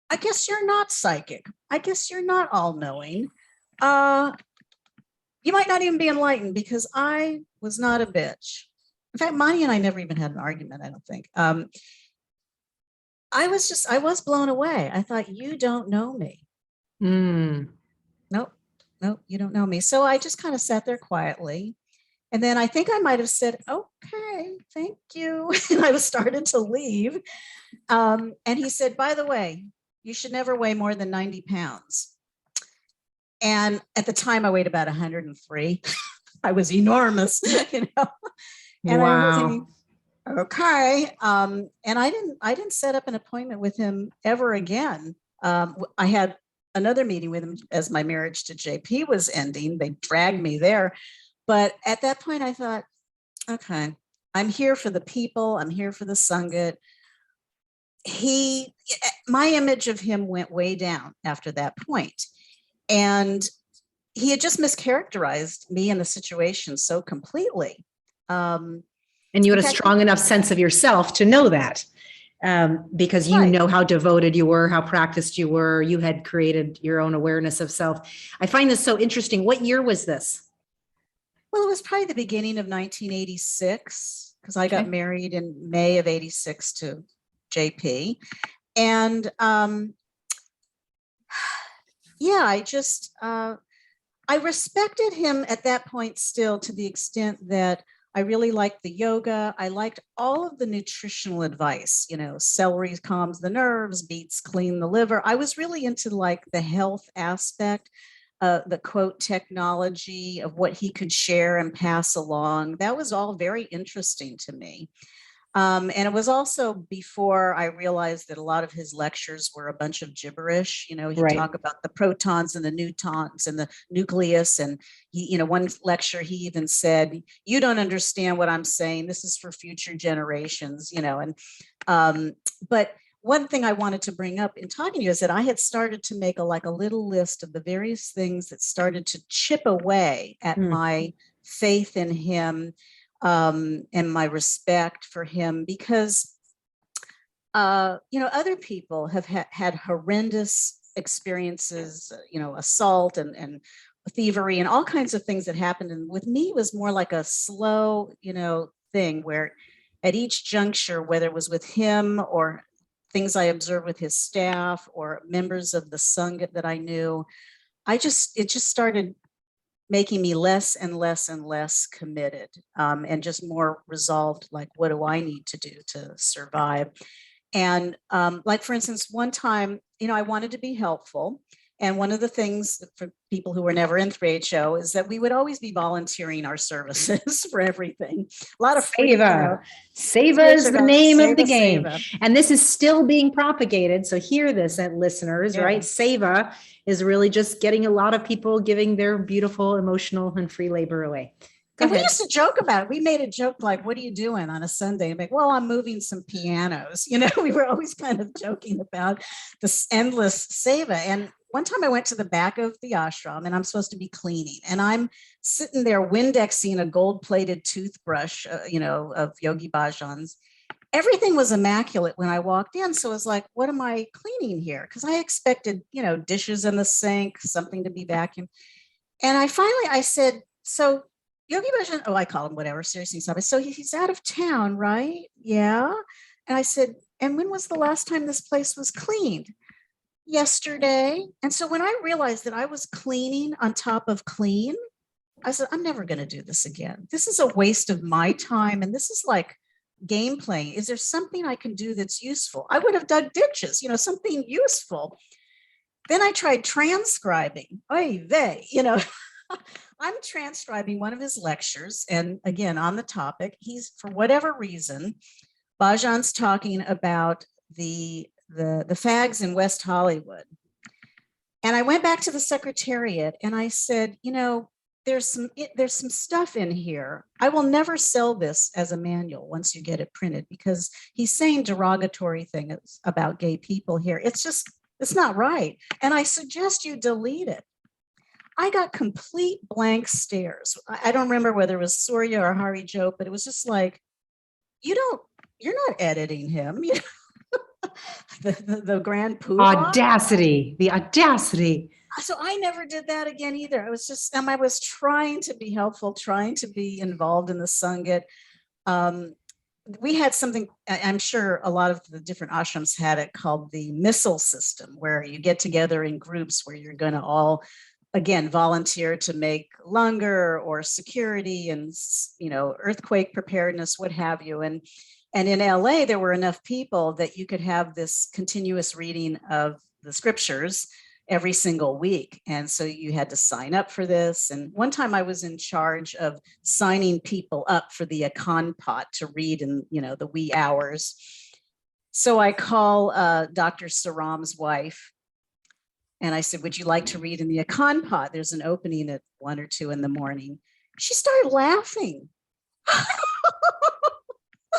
I guess you're not psychic. I guess you're not all knowing. You might not even be enlightened, because I was not a bitch. In fact, Mani and I never even had an argument, I don't think. I was blown away. I thought, you don't know me. Nope, you don't know me. So I just kind of sat there quietly. And then I think I might have said, okay, thank you. And I was started to leave. And he said, by the way, you should never weigh more than 90 pounds. And at the time I weighed about 103. I was enormous, And Wow. I was thinking, okay. And I didn't set up an appointment with him ever again. I had another meeting with him as my marriage to JP was ending. They dragged me there. But at that point, I thought, okay, I'm here for the people. I'm here for the Sangat. My image of him went way down after that point. And he had just mischaracterized me and the situation so completely. And you had a strong enough sense of yourself to know that, because you Right. know how devoted you were, how practiced you were. You had created your own awareness of self. I find this so interesting. What year was this? Well, it was probably the beginning of 1986, because I got married in May of 86 to JP. And I respected him at that point still, to the extent that I really liked the yoga. I liked all of the nutritional advice, celery calms the nerves, beets clean the liver. I was really into like the health aspect, the quote technology of what he could share and pass along. That was all very interesting to me. And it was also before I realized that a lot of his lectures were a bunch of gibberish. He'd talk about the protons and the neutrons and the nucleus. And one lecture, he even said, "You don't understand what I'm saying. This is for future generations," but one thing I wanted to bring up in talking to you is that I had started to make a little list of the various things that started to chip away at my faith in him, and my respect for him, because other people have had horrendous experiences, assault and thievery and all kinds of things that happened. And with me, it was more like a slow, thing where at each juncture, whether it was with him or things I observed with his staff or members of the Sangha that I knew, it just started making me less and less and less committed, and just more resolved, like, what do I need to do to survive? And like, for instance, one time, I wanted to be helpful. And one of the things for people who were never in 3HO is that we would always be volunteering our services for everything. A lot of free, Seva. Seva is the name of the game. And this is still being propagated. So hear this, listeners, right? Seva is really just getting a lot of people giving their beautiful, emotional, and free labor away. And we used to joke about it. We made a joke like, what are you doing on a Sunday? I'm like, well, I'm moving some pianos. We were always kind of joking about this endless seva. And one time I went to the back of the ashram and I'm supposed to be cleaning. And I'm sitting there Windexing a gold-plated toothbrush, of Yogi Bhajan's. Everything was immaculate when I walked in. So I was like, what am I cleaning here? Because I expected, dishes in the sink, something to be vacuumed. And I said, so Yogi Bhajan, I call him whatever, seriously. So he's out of town, right? Yeah. And I said, and when was the last time this place was cleaned? Yesterday. And so when I realized that I was cleaning on top of clean, I said, I'm never going to do this again. This is a waste of my time. And this is like game playing. Is there something I can do that's useful? I would have dug ditches, something useful. Then I tried transcribing. Oy vey, I'm transcribing one of his lectures. And again, on the topic, he's, for whatever reason, Bhajan's talking about the fags in West Hollywood. And I went back to the secretariat and I said, there's some stuff in here. I will never sell this as a manual once you get it printed, because he's saying derogatory things about gay people here. It's not right. And I suggest you delete it. I got complete blank stares. I don't remember whether it was Surya or Hari Joke, but it was just like, you're not editing him. The grand poobah. Audacity, the audacity. So I never did that again either. I was trying to be helpful, trying to be involved in the Sanghat. We had something, I'm sure a lot of the different ashrams had it, called the missile system, where you get together in groups where you're going to all, again, volunteer to make langar or security and, earthquake preparedness, what have you. And in LA, there were enough people that you could have this continuous reading of the scriptures every single week. And so you had to sign up for this. And one time I was in charge of signing people up for the Akan pot to read in, the wee hours. So I call Dr. Saram's wife. And I said, would you like to read in the Akan pot? There's an opening at 1 or 2 in the morning. She started laughing.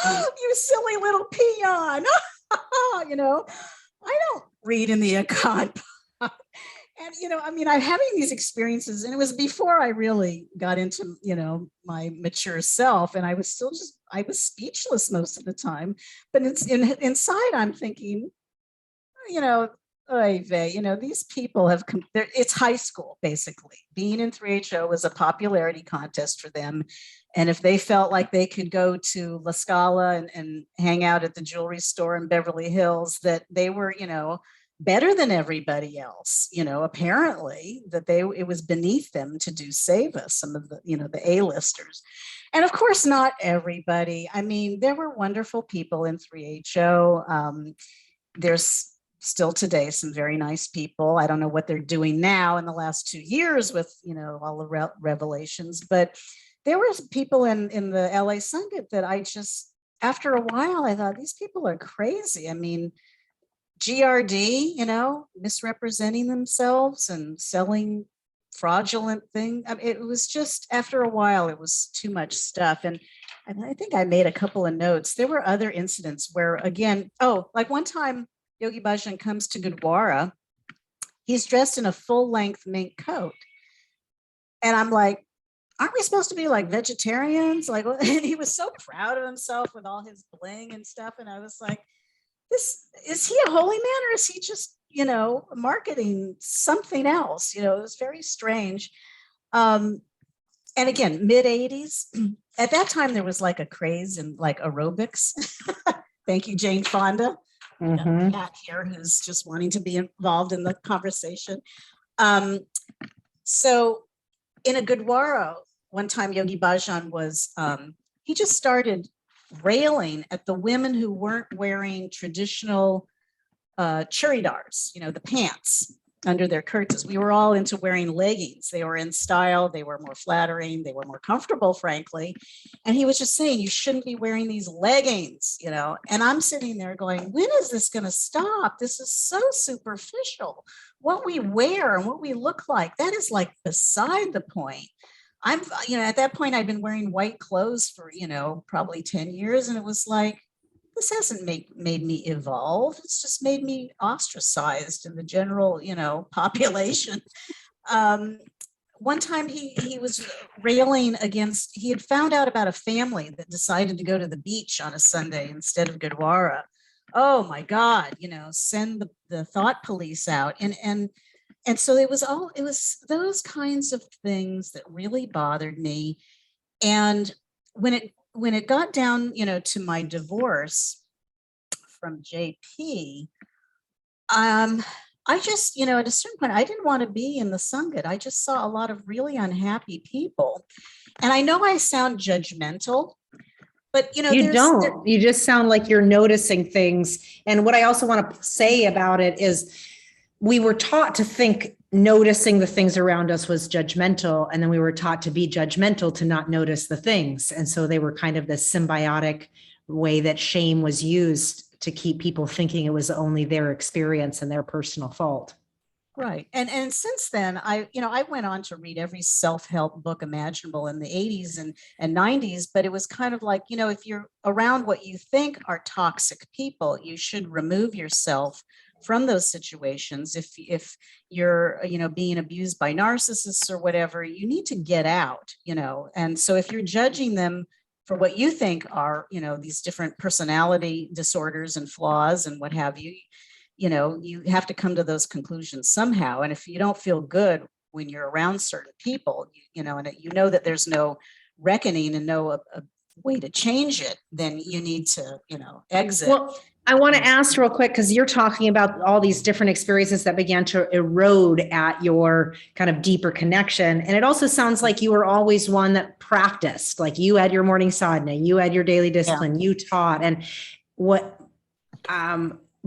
You silly little peon. I don't read in the Akan pot. And, I'm having these experiences, and it was before I really got into, my mature self. And I was speechless most of the time. But inside I'm thinking, these people have it's high school, basically. Being in 3HO was a popularity contest for them. And if they felt like they could go to La Scala and hang out at the jewelry store in Beverly Hills, that they were, better than everybody else, apparently, that it was beneath them to do seva, some of the, the A-listers. And of course, not everybody. I mean, there were wonderful people in 3HO. There's still today some very nice people. I don't know what they're doing now in the last 2 years with, all the revelations, but there were people in the LA Sanghat that after a while, I thought, these people are crazy. I mean, GRD, misrepresenting themselves and selling fraudulent things. I mean, it was just, after a while, it was too much stuff. And I think I made a couple of notes. There were other incidents where, again, like one time Yogi Bhajan comes to Gurdwara, he's dressed in a full-length mink coat. And I'm like, aren't we supposed to be like vegetarians? Like, and he was so proud of himself with all his bling and stuff. And I was like, is he a holy man, or is he just, marketing something else? It was very strange. And again, mid 80s, at that time, there was like a craze in like aerobics. Thank you, Jane Fonda. Mm-hmm. Cat here who's just wanting to be involved in the conversation. So in a Gurdwara, one time Yogi Bhajan was, he just started railing at the women who weren't wearing traditional churidars, the pants under their kurtas. We were all into wearing leggings. They were in style. They were more flattering. They were more comfortable, frankly. And he was just saying, you shouldn't be wearing these leggings, and I'm sitting there going, when is this going to stop? This is so superficial. What we wear and what we look like, that is like beside the point. I'm, at that point, I'd been wearing white clothes for, probably 10 years. And it was like, this hasn't made me evolve. It's just made me ostracized in the general, population. One time he was railing against, he had found out about a family that decided to go to the beach on a Sunday instead of Gurdwara. Oh my God, send the thought police out. And so it was those kinds of things that really bothered me. And when it got down, to my divorce from JP, I just, at a certain point, I didn't want to be in the Sangat. I just saw a lot of really unhappy people. And I know I sound judgmental, but, you don't. You just sound like you're noticing things. And what I also want to say about it is we were taught to think noticing the things around us was judgmental. And then we were taught to be judgmental to not notice the things. And so they were kind of this symbiotic way that shame was used to keep people thinking it was only their experience and their personal fault. Right. And since then, I went on to read every self-help book imaginable in the 80s and 90s, but it was kind of like, if you're around what you think are toxic people, you should remove yourself from those situations. If you're, being abused by narcissists or whatever, you need to get out, and so if you're judging them for what you think are, these different personality disorders and flaws and what have you, you have to come to those conclusions somehow. And if you don't feel good when you're around certain people, and that there's no reckoning and no a way to change it, then you need to, exit. Well, I want to ask real quick, because you're talking about all these different experiences that began to erode at your kind of deeper connection. And it also sounds like you were always one that practiced, like you had your morning sadhana, you had your daily discipline, you taught. And what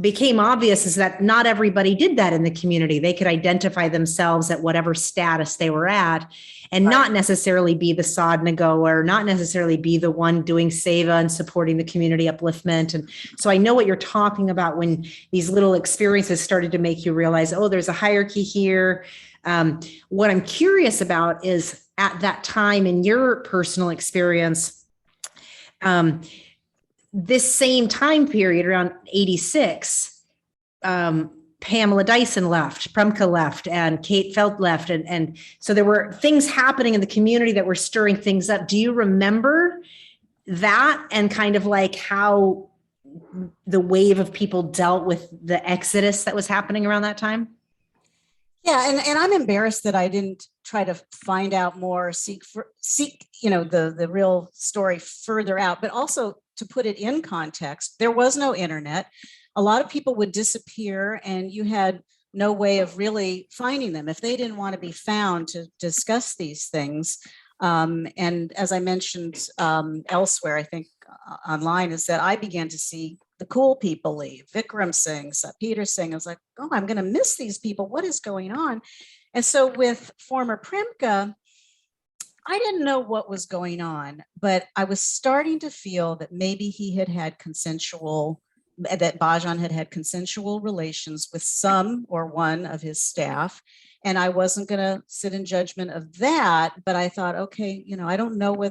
became obvious is that not everybody did that in the community. They could identify themselves at whatever status they were at and not necessarily be the sadhana goer, not necessarily be the one doing seva and supporting the community upliftment. And so I know what you're talking about when these little experiences started to make you realize, oh, there's a hierarchy here. What I'm curious about is at that time in your personal experience, this same time period around 86, Pamela Dyson left, Premka left, and Kate Felt left. And so there were things happening in the community that were stirring things up. Do you remember that and kind of like how the wave of people dealt with the exodus that was happening around that time? Yeah, and I'm embarrassed that I didn't try to find out more, seek the real story further out, but also to put it in context, there was no internet. A lot of people would disappear and you had no way of really finding them if they didn't want to be found to discuss these things. And as I mentioned elsewhere, I think online, is that I began to see the cool people leave. Vikram Singh, Peter Singh. I was like, oh, I'm going to miss these people. What is going on? And so with former Premka, I didn't know what was going on, but I was starting to feel that maybe he had that Bhajan had consensual relations with some or one of his staff. And I wasn't going to sit in judgment of that, but I thought, okay, I don't know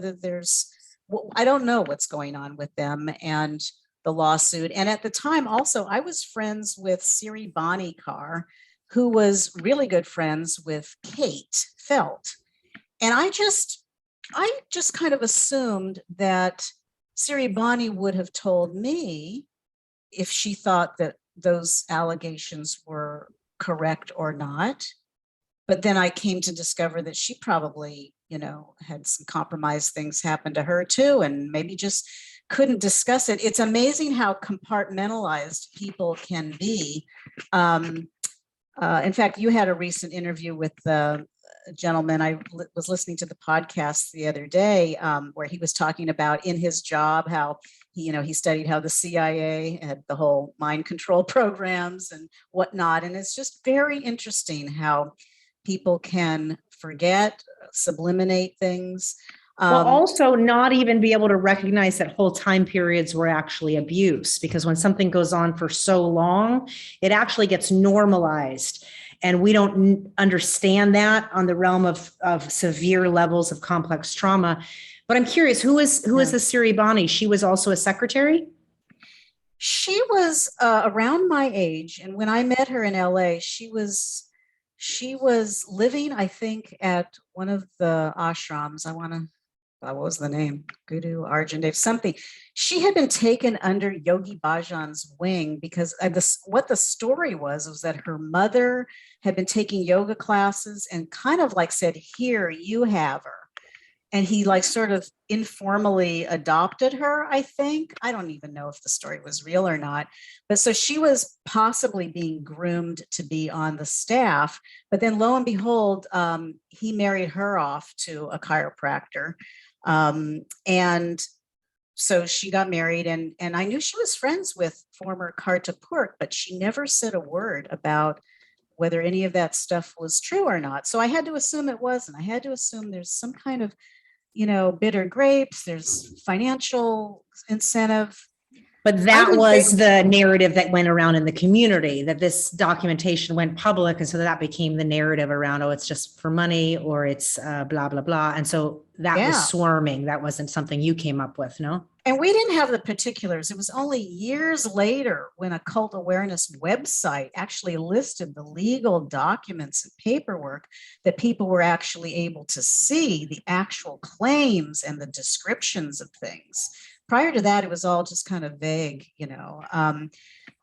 I don't know what's going on with them and the lawsuit. And at the time also, I was friends with Siri Banikar, who was really good friends with Kate Felt. And I just kind of assumed that Siri Bani would have told me if she thought that those allegations were correct or not. But then I came to discover that she probably, had some compromised things happen to her too, and maybe just couldn't discuss it. It's amazing how compartmentalized people can be. In fact, you had a recent interview with the gentleman. I was listening to the podcast the other day where he was talking about in his job how he studied how the CIA had the whole mind control programs and whatnot. And it's just very interesting how people can forget, subliminate things. Well, also not even be able to recognize that whole time periods were actually abuse, because when something goes on for so long, it actually gets normalized. And we don't understand that on the realm of severe levels of complex trauma. But I'm curious, who is the Siri Bani? She was also a secretary? She was around my age. And when I met her in LA, she was living, I think, at one of the ashrams. What was the name? Guru Arjan Dev, something. She had been taken under Yogi Bhajan's wing because what the story was that her mother had been taking yoga classes and kind of like said, here, you have her. And he like sort of informally adopted her, I think. I don't even know if the story was real or not. But so she was possibly being groomed to be on the staff. But then lo and behold, he married her off to a chiropractor. And so she got married, and I knew she was friends with former Kartar, but she never said a word about whether any of that stuff was true or not. So I had to assume it wasn't. I had to assume there's some kind of, bitter grapes, there's financial incentive. But that was the narrative that went around in the community, that this documentation went public. And so that became the narrative around, oh, it's just for money, or it's blah, blah, blah. And so that was swarming. That wasn't something you came up with, no? And we didn't have the particulars. It was only years later when a cult awareness website actually listed the legal documents and paperwork that people were actually able to see the actual claims and the descriptions of things. Prior to that, it was all just kind of vague, I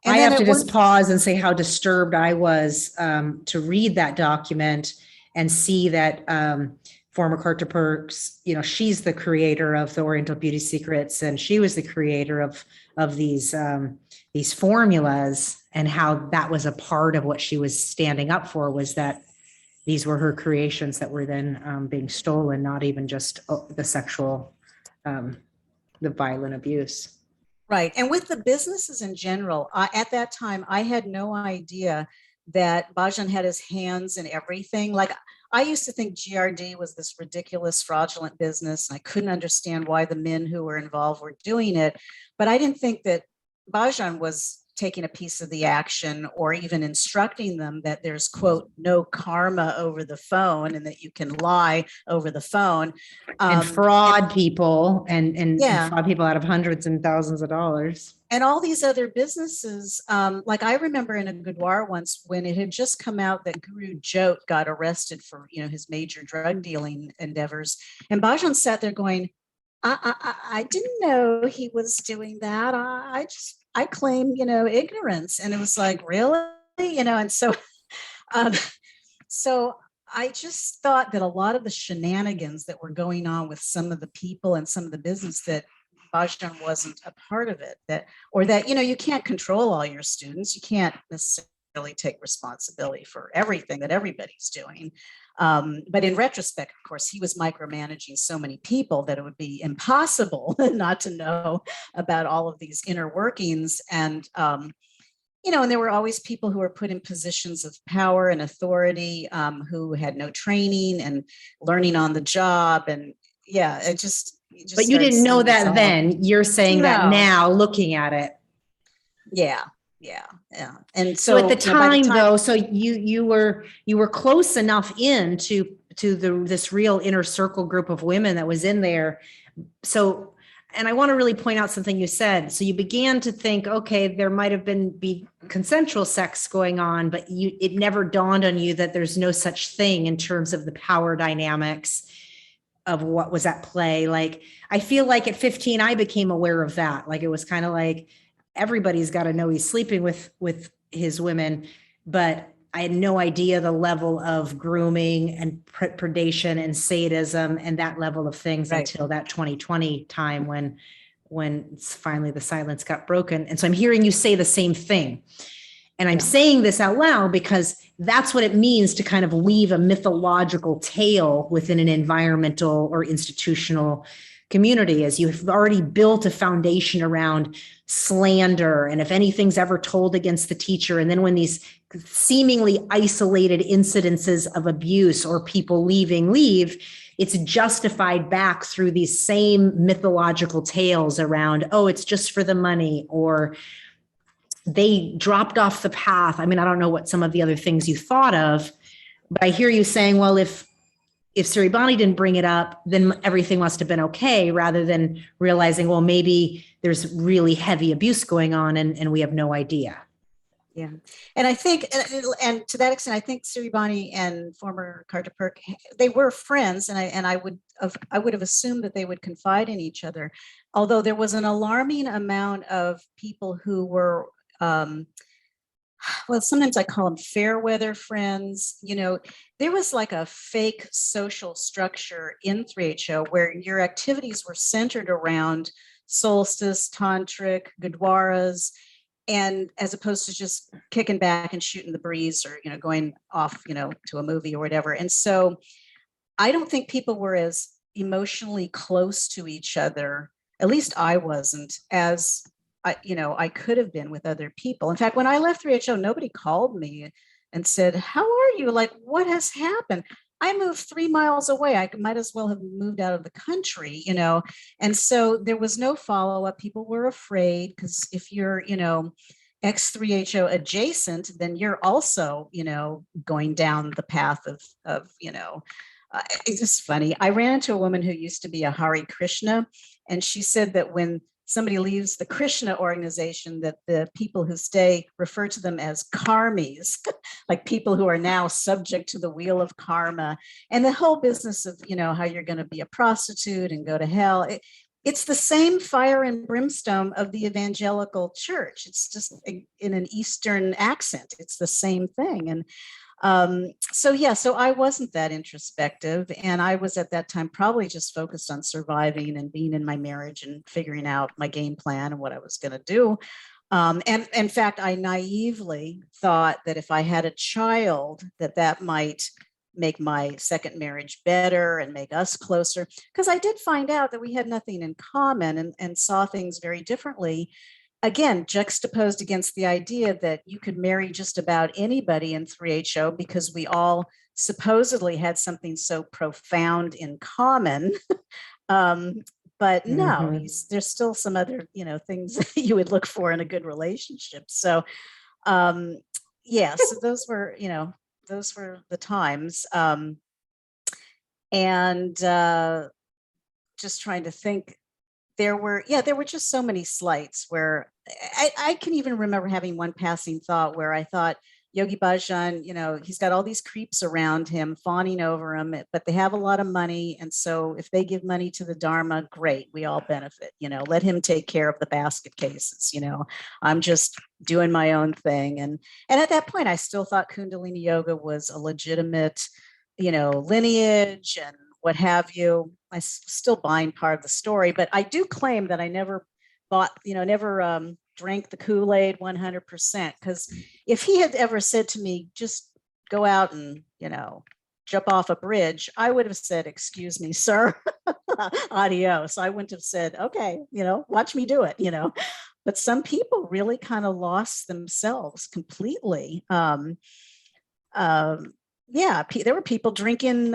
have to just pause and say how disturbed I was to read that document and see that former Kartar Perks, she's the creator of the Oriental Beauty Secrets, and she was the creator of these formulas, and how that was a part of what she was standing up for, was that these were her creations that were then being stolen, not even just the sexual the violent abuse. Right. And with the businesses in general, at that time, I had no idea that Bhajan had his hands in everything. Like, I used to think GRD was this ridiculous, fraudulent business, and I couldn't understand why the men who were involved were doing it. But I didn't think that Bhajan was taking a piece of the action, or even instructing them that there's, quote, no karma over the phone, and that you can lie over the phone. And fraud people and fraud people out of hundreds and thousands of dollars. And all these other businesses, like I remember in a Gurdwara once when it had just come out that Guru Jot got arrested for, his major drug dealing endeavors. And Bhajan sat there going, I didn't know he was doing that. I claim, ignorance. And it was like, really? And so, so I just thought that a lot of the shenanigans that were going on with some of the people and some of the business, that Bhajan wasn't a part of it, that you can't control all your students. You can't necessarily take responsibility for everything that everybody's doing. But in retrospect, of course, he was micromanaging so many people that it would be impossible not to know about all of these inner workings. And, and there were always people who were put in positions of power and authority, who had no training and learning on the job. And it just but you didn't know that then. You're saying that now, looking at it. Yeah. And so at the time, though, so you were close enough in to this real inner circle group of women that was in there. So, and I want to really point out something you said. So you began to think, okay, there might have be consensual sex going on, but it never dawned on you that there's no such thing in terms of the power dynamics of what was at play. Like, I feel like at 15, I became aware of that. Like, it was kind of like, everybody's got to know he's sleeping with his women, but I had no idea the level of grooming and predation and sadism and that level of things until that 2020 time when finally the silence got broken. And so I'm hearing you say the same thing. And I'm saying this out loud because that's what it means to kind of weave a mythological tale within an environmental or institutional community is you've already built a foundation around slander. And if anything's ever told against the teacher, and then when these seemingly isolated incidences of abuse or people leave, it's justified back through these same mythological tales around, oh, it's just for the money, or they dropped off the path. I mean, I don't know what some of the other things you thought of, but I hear you saying, well, if Siribani didn't bring it up, then everything must have been okay, rather than realizing, well, maybe there's really heavy abuse going on and we have no idea. Yeah. And I think, and to that extent, I think Siribani and former Kartar Perk, they were friends, and I would have assumed that they would confide in each other. Although there was an alarming amount of people who were, well, sometimes I call them fair weather friends. You know, there was like a fake social structure in 3HO where your activities were centered around solstice, tantric, gurdwaras, and as opposed to just kicking back and shooting the breeze, or, you know, going off, you know, to a movie or whatever. And so I don't think people were as emotionally close to each other, at least I wasn't, as I could have been with other people. In fact, when I left 3HO, nobody called me and said, how are you? Like, what has happened? I moved 3 miles away. I might as well have moved out of the country, you know? And so there was no follow-up. People were afraid, because if you're, you know, X3HO adjacent, then you're also, you know, going down the path of you know, it's just funny. I ran into a woman who used to be a Hare Krishna, and she said that when somebody leaves the Krishna organization, that the people who stay refer to them as karmis, like people who are now subject to the wheel of karma. And the whole business of, you know, how you're going to be a prostitute and go to hell. It's the same fire and brimstone of the evangelical church. It's just in an Eastern accent. It's the same thing. And so I wasn't that introspective, and I was at that time probably just focused on surviving and being in my marriage and figuring out my game plan and what I was going to do. And in fact, I naively thought that if I had a child, that might make my second marriage better and make us closer, because I did find out that we had nothing in common and saw things very differently. Again, juxtaposed against the idea that you could marry just about anybody in 3HO because we all supposedly had something so profound in common. But no, there's still some other, you know, things that you would look for in a good relationship. So yeah, so those were the times. And just trying to think, there were just so many slights where I can even remember having one passing thought where I thought, Yogi Bhajan, you know, he's got all these creeps around him, fawning over him, but they have a lot of money. And so if they give money to the Dharma, great, we all benefit, you know, let him take care of the basket cases, you know, I'm just doing my own thing. And at that point, I still thought Kundalini Yoga was a legitimate, you know, lineage and what have you. I still buying part of the story, but I do claim that I never drank the Kool-Aid 100%. Because if he had ever said to me, just go out and, you know, jump off a bridge, I would have said, excuse me, sir, adios. I wouldn't have said, okay, you know, watch me do it, you know. But some people really kind of lost themselves completely. Yeah, there were people drinking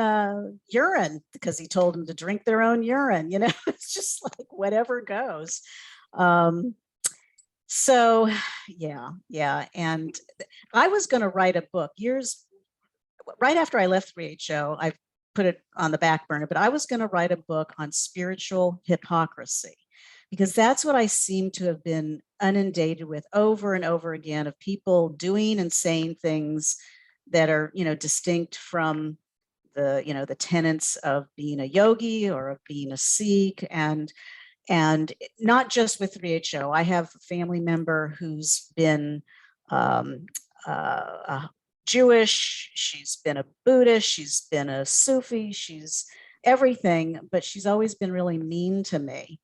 urine because he told them to drink their own urine. You know, it's just like whatever goes. So yeah. And I was going to write a book right after I left 3HO. I put it on the back burner, but I was going to write a book on spiritual hypocrisy, because that's what I seem to have been inundated with over and over again, of people doing and saying things that are, you know, distinct from the, you know, the tenets of being a yogi or of being a Sikh, and not just with 3HO. I have a family member who's been Jewish, she's been a Buddhist, she's been a Sufi, she's everything, but she's always been really mean to me,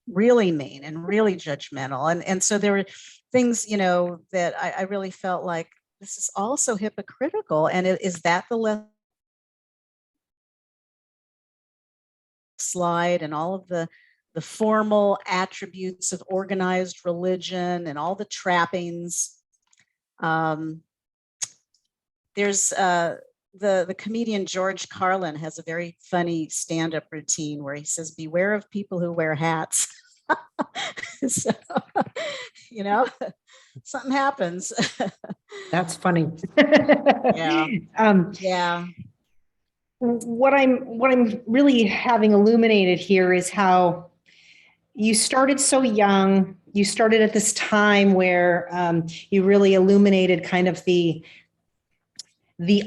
really mean and really judgmental. And so there were things, you know, that I really felt like, this is also hypocritical. And is that the lesson slide and all of the formal attributes of organized religion and all the trappings. There's the comedian George Carlin has a very funny stand-up routine where he says, "Beware of people who wear hats." So, you know, something happens. That's funny. Yeah. Yeah. What I'm really having illuminated here is how you started so young. You started at this time where you really illuminated kind of the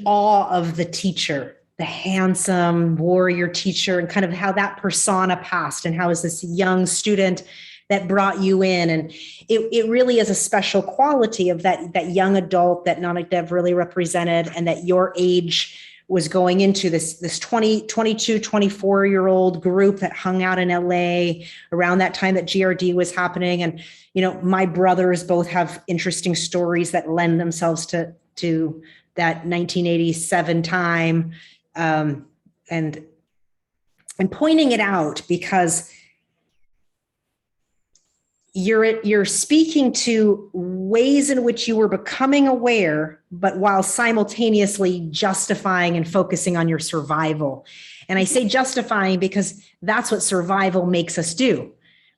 awe of the teacher, the handsome warrior teacher, and kind of how that persona passed, and how as this young student that brought you in. And it really is a special quality of that young adult that Nanak Dev really represented, and that your age was going into this 20, 22, 24-year-old group that hung out in LA around that time that GRD was happening. And, you know, my brothers both have interesting stories that lend themselves to that 1987 time. And I'm pointing it out because you're speaking to ways in which you were becoming aware, but while simultaneously justifying and focusing on your survival. And I say justifying because that's what survival makes us do,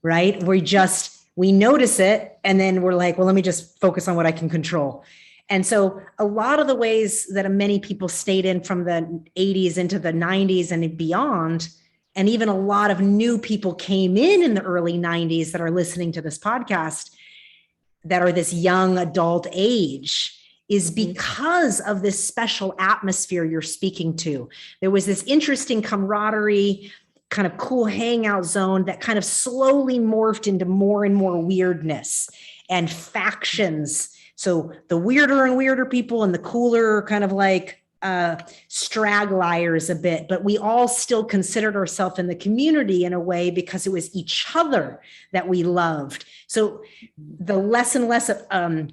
right? We notice it and then we're like, well, let me just focus on what I can control. And so a lot of the ways that many people stayed in from the 80s into the 90s and beyond, and even a lot of new people came in the early 90s that are listening to this podcast that are this young adult age, is because of this special atmosphere you're speaking to. There was this interesting camaraderie, kind of cool hangout zone that kind of slowly morphed into more and more weirdness and factions. So the weirder and weirder people and the cooler kind of like stragglers a bit, but we all still considered ourselves in the community in a way because it was each other that we loved. So the less and less of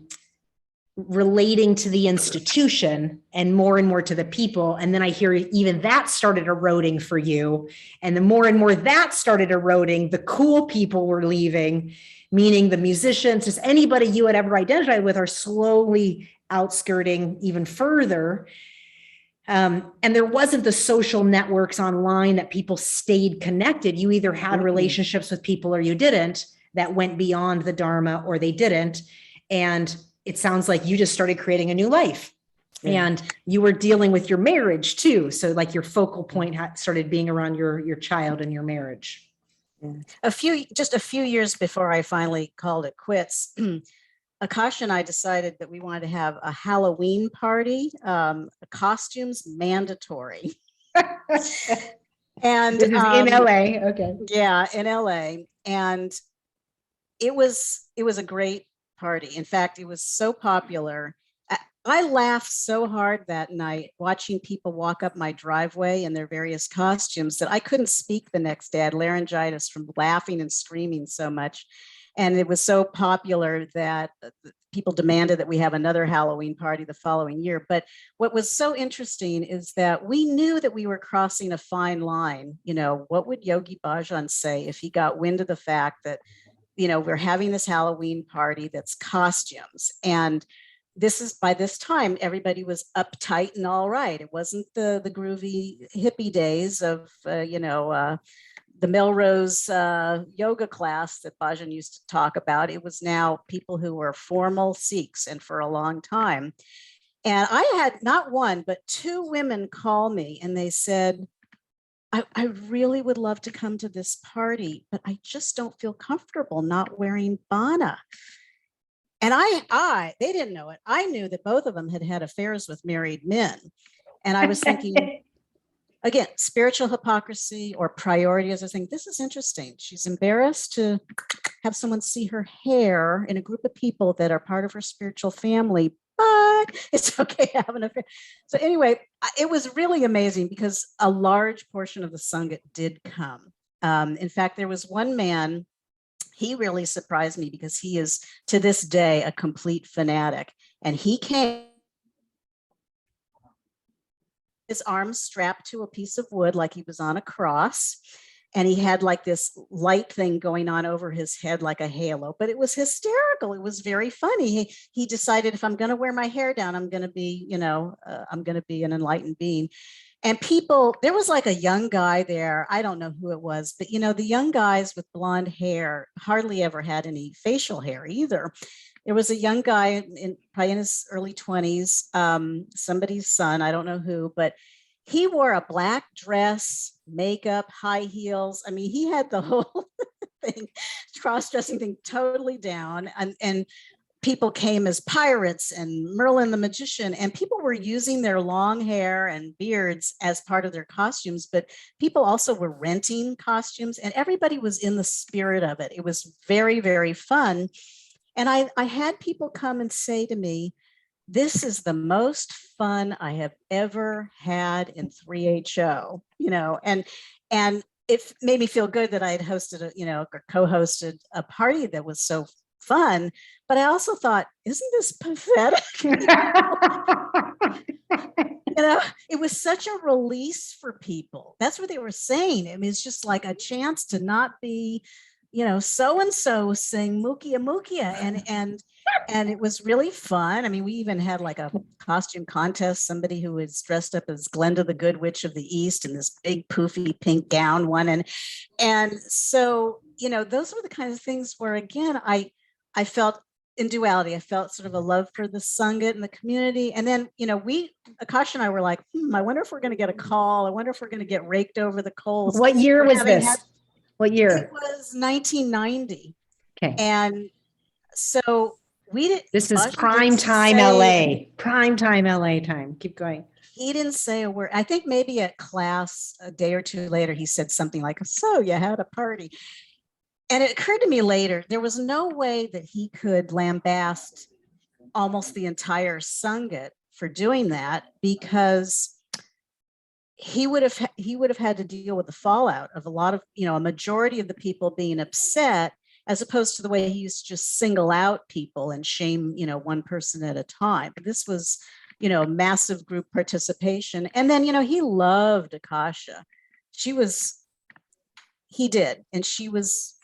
relating to the institution and more to the people. And then I hear even that started eroding for you. And the more and more that started eroding, the cool people were leaving, meaning the musicians, just anybody you had ever identified with are slowly outskirting even further. And there wasn't the social networks online that people stayed connected. You either had relationships with people or you didn't, that went beyond the Dharma, or they didn't. And it sounds like you just started creating a new life. Yeah. And you were dealing with your marriage too. So like your focal point started being around your child and your marriage. Yeah. Just a few years before I finally called it quits, Akash and I decided that we wanted to have a Halloween party, costumes mandatory. And this is in LA. Okay. Yeah, in LA. And it was a great party. In fact, it was so popular. I laughed so hard that night watching people walk up my driveway in their various costumes that I couldn't speak the next day. I had laryngitis from laughing and screaming so much. And it was so popular that people demanded that we have another Halloween party the following year. But what was so interesting is that we knew that we were crossing a fine line. You know, what would Yogi Bhajan say if he got wind of the fact that, you know, we're having this Halloween party that's costumes? And by this time, everybody was uptight and all right. It wasn't the groovy hippie days of, the Melrose yoga class that Bhajan used to talk about. It was now people who were formal Sikhs, and for a long time. And I had not one, but two women call me and they said, I really would love to come to this party, but I just don't feel comfortable not wearing bana. And they didn't know it. I knew that both of them had had affairs with married men. And I was thinking, again, spiritual hypocrisy or priority, as I think, this is interesting. She's embarrassed to have someone see her hair in a group of people that are part of her spiritual family, but it's okay to have an affair. So anyway, it was really amazing because a large portion of the Sangha did come. In fact, there was one man, he really surprised me because he is to this day a complete fanatic. And he came, his arms strapped to a piece of wood like he was on a cross. and he had like this light thing going on over his head like a halo, but it was hysterical. It was very funny. He decided, if I'm going to wear my hair down, I'm going to be, I'm going to be an enlightened being. And people, there was like a young guy there. I don't know who it was, but the young guys with blonde hair hardly ever had any facial hair either. There was a young guy probably in his early 20s, somebody's son, I don't know who, but he wore a black dress, makeup, high heels. I mean, he had the whole thing, cross-dressing thing totally down. And people came as pirates and Merlin the magician, and people were using their long hair and beards as part of their costumes, but people also were renting costumes, and everybody was in the spirit of it. It was very, very fun. And I had people come and say to me, this is the most fun I have ever had in 3HO, and it made me feel good that I had hosted or co-hosted a party that was so fun. But I also thought, isn't this pathetic? It was such a release for people. That's what they were saying. I mean, it's just like a chance to not be, so-and-so sing Mukia Mukia. And it was really fun. I mean, we even had like a costume contest, somebody who was dressed up as Glenda the Good Witch of the East in this big poofy pink gown one. And so, those were the kinds of things where, again, I felt in duality. I felt sort of a love for the Sangha and the community. And then, Akash and I were like, I wonder if we're going to get a call. I wonder if we're going to get raked over the coals. What year was this? What year? It was 1990. Okay. And so this is prime time LA. Prime time LA time. Keep going. He didn't say a word. I think maybe at class a day or two later, he said something like, so you had a party. And it occurred to me later, there was no way that he could lambaste almost the entire Sangha for doing that, because he would have had to deal with the fallout of a lot of, a majority of the people being upset, as opposed to the way he used to just single out people and shame, one person at a time. This was, massive group participation. And then, he loved Akasha. He did. And she was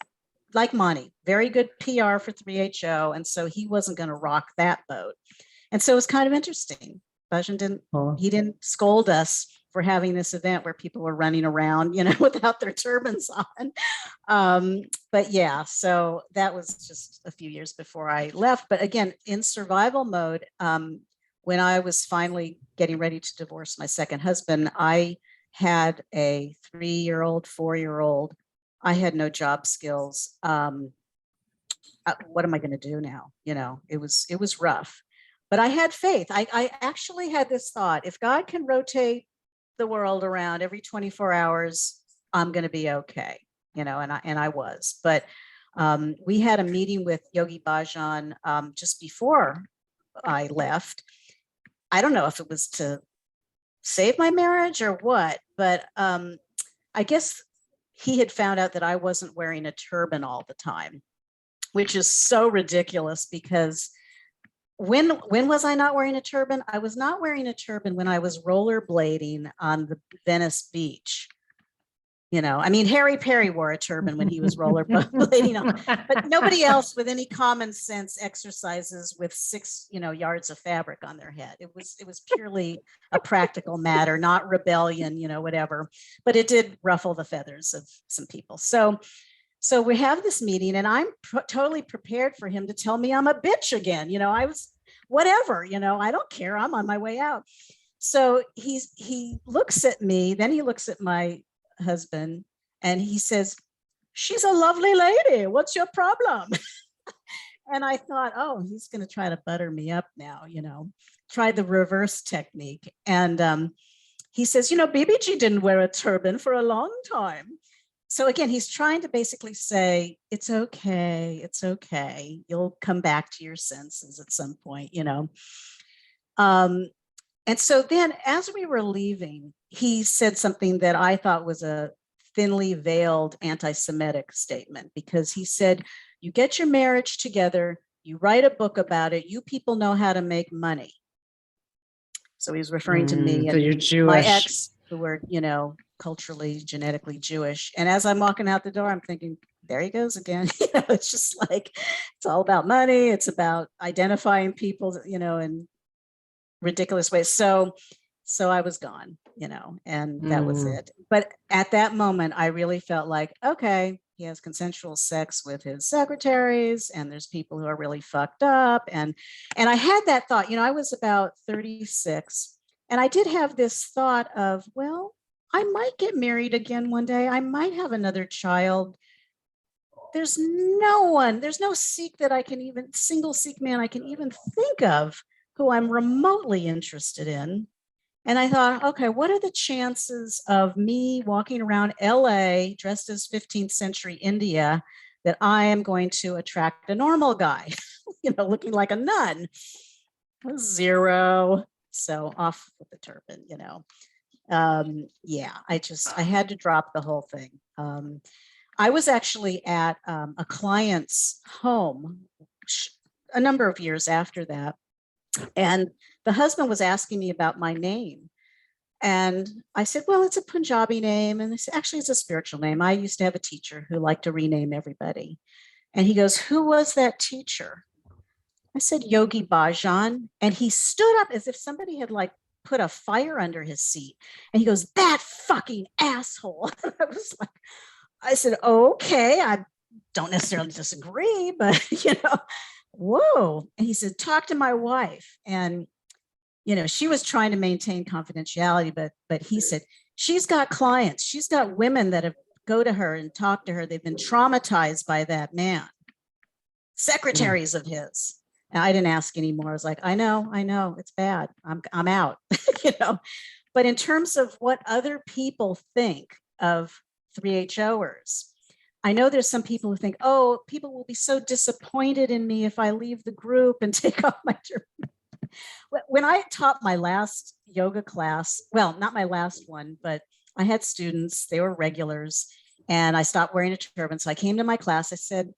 like Monty, very good PR for 3HO. And so he wasn't going to rock that boat. And so it was kind of interesting. Bhajan he didn't scold us for having this event where people were running around, without their turbans on. But yeah, so that was just a few years before I left. But again, in survival mode, when I was finally getting ready to divorce my second husband, I had a 3-year-old, 4-year-old. I had no job skills. What am I going to do now? It was rough, but I had faith. I actually had this thought: if God can rotate the world around every 24 hours, I'm going to be okay. And I was. But we had a meeting with Yogi Bhajan just before I left. I don't know if it was to save my marriage or what, but I guess he had found out that I wasn't wearing a turban all the time, which is so ridiculous, because when was I not wearing a turban? I was not wearing a turban when I was rollerblading on the Venice beach. Harry Perry wore a turban when he was rollerblading, but nobody else with any common sense exercises with 6, yards of fabric on their head. It was purely a practical matter, not rebellion, whatever. But it did ruffle the feathers of some people. So we have this meeting, and I'm totally prepared for him to tell me I'm a bitch again. I was whatever. I don't care. I'm on my way out. So he looks at me, then he looks at my husband, and he says, she's a lovely lady. What's your problem? And I thought, oh, he's going to try to butter me up now, try the reverse technique. And he says, BBG didn't wear a turban for a long time. So again, he's trying to basically say, it's okay. It's okay. You'll come back to your senses at some point, And so then as we were leaving, he said something that I thought was a thinly veiled anti-Semitic statement, because he said, you get your marriage together, you write a book about it, you people know how to make money. So he was referring to me so and you're Jewish. who were, culturally, genetically Jewish. And as I'm walking out the door, I'm thinking, there he goes again. It's just like, it's all about money. It's about identifying people, in ridiculous ways. So I was gone, and that was it. But at that moment, I really felt like, okay, he has consensual sex with his secretaries, and there's people who are really fucked up. And I had that thought, I was about 36, and I did have this thought of, well, I might get married again one day. I might have another child. There's no Sikh that I can even, single Sikh man I can even think of who I'm remotely interested in. And I thought, okay, what are the chances of me walking around LA dressed as 15th century India that I am going to attract a normal guy, looking like a nun? 0. So off with the turban, I had to drop the whole thing. I was actually at a client's home a number of years after that. And the husband was asking me about my name. And I said, well, it's a Punjabi name. And they said, actually, it's a spiritual name. I used to have a teacher who liked to rename everybody. And he goes, who was that teacher? I said, Yogi Bhajan. And he stood up as if somebody had put a fire under his seat. And he goes, that fucking asshole. I said, okay, I don't necessarily disagree, but, whoa. And he said, talk to my wife. And, she was trying to maintain confidentiality, but he said, she's got clients. She's got women that have go to her and talk to her. They've been traumatized by that man, secretaries of his. And I didn't ask anymore. I was like, I know, it's bad. I'm out, But in terms of what other people think of 3HOers, I know there's some people who think, oh, people will be so disappointed in me if I leave the group and take off my turban. When I taught my last yoga class, well, not my last one, but I had students, they were regulars, and I stopped wearing a turban. So I came to my class. I said,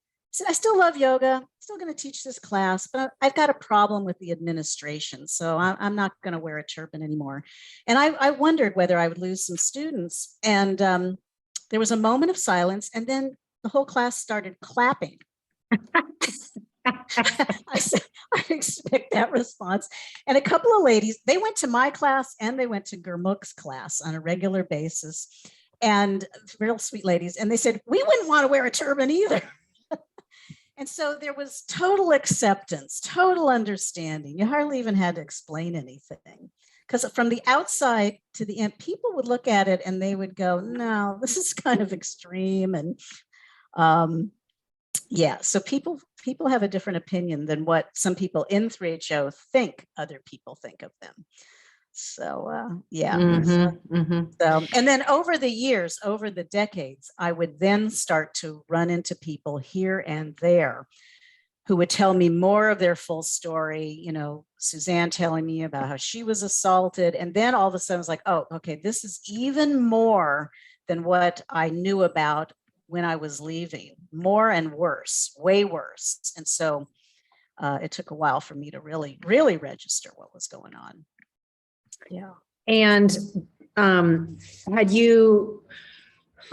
I still love yoga, still going to teach this class, but I've got a problem with the administration. So I'm not going to wear a turban anymore. And I wondered whether I would lose some students. And there was a moment of silence, and then the whole class started clapping. I said, I expect that response. And a couple of ladies, they went to my class and they went to Gurmukh's class on a regular basis, and real sweet ladies. And they said, we wouldn't want to wear a turban either. And so there was total acceptance, total understanding. You hardly even had to explain anything. Because from the outside to the end, people would look at it and they would go, no, this is kind of extreme. And so people have a different opinion than what some people in 3HO think other people think of them. So, So, and then over the years, over the decades, I would then start to run into people here and there who would tell me more of their full story. Suzanne telling me about how she was assaulted. And then all of a sudden I was like, oh, okay, this is even more than what I knew about when I was leaving, more and worse, way worse. And so it took a while for me to really, really register what was going on. Yeah. And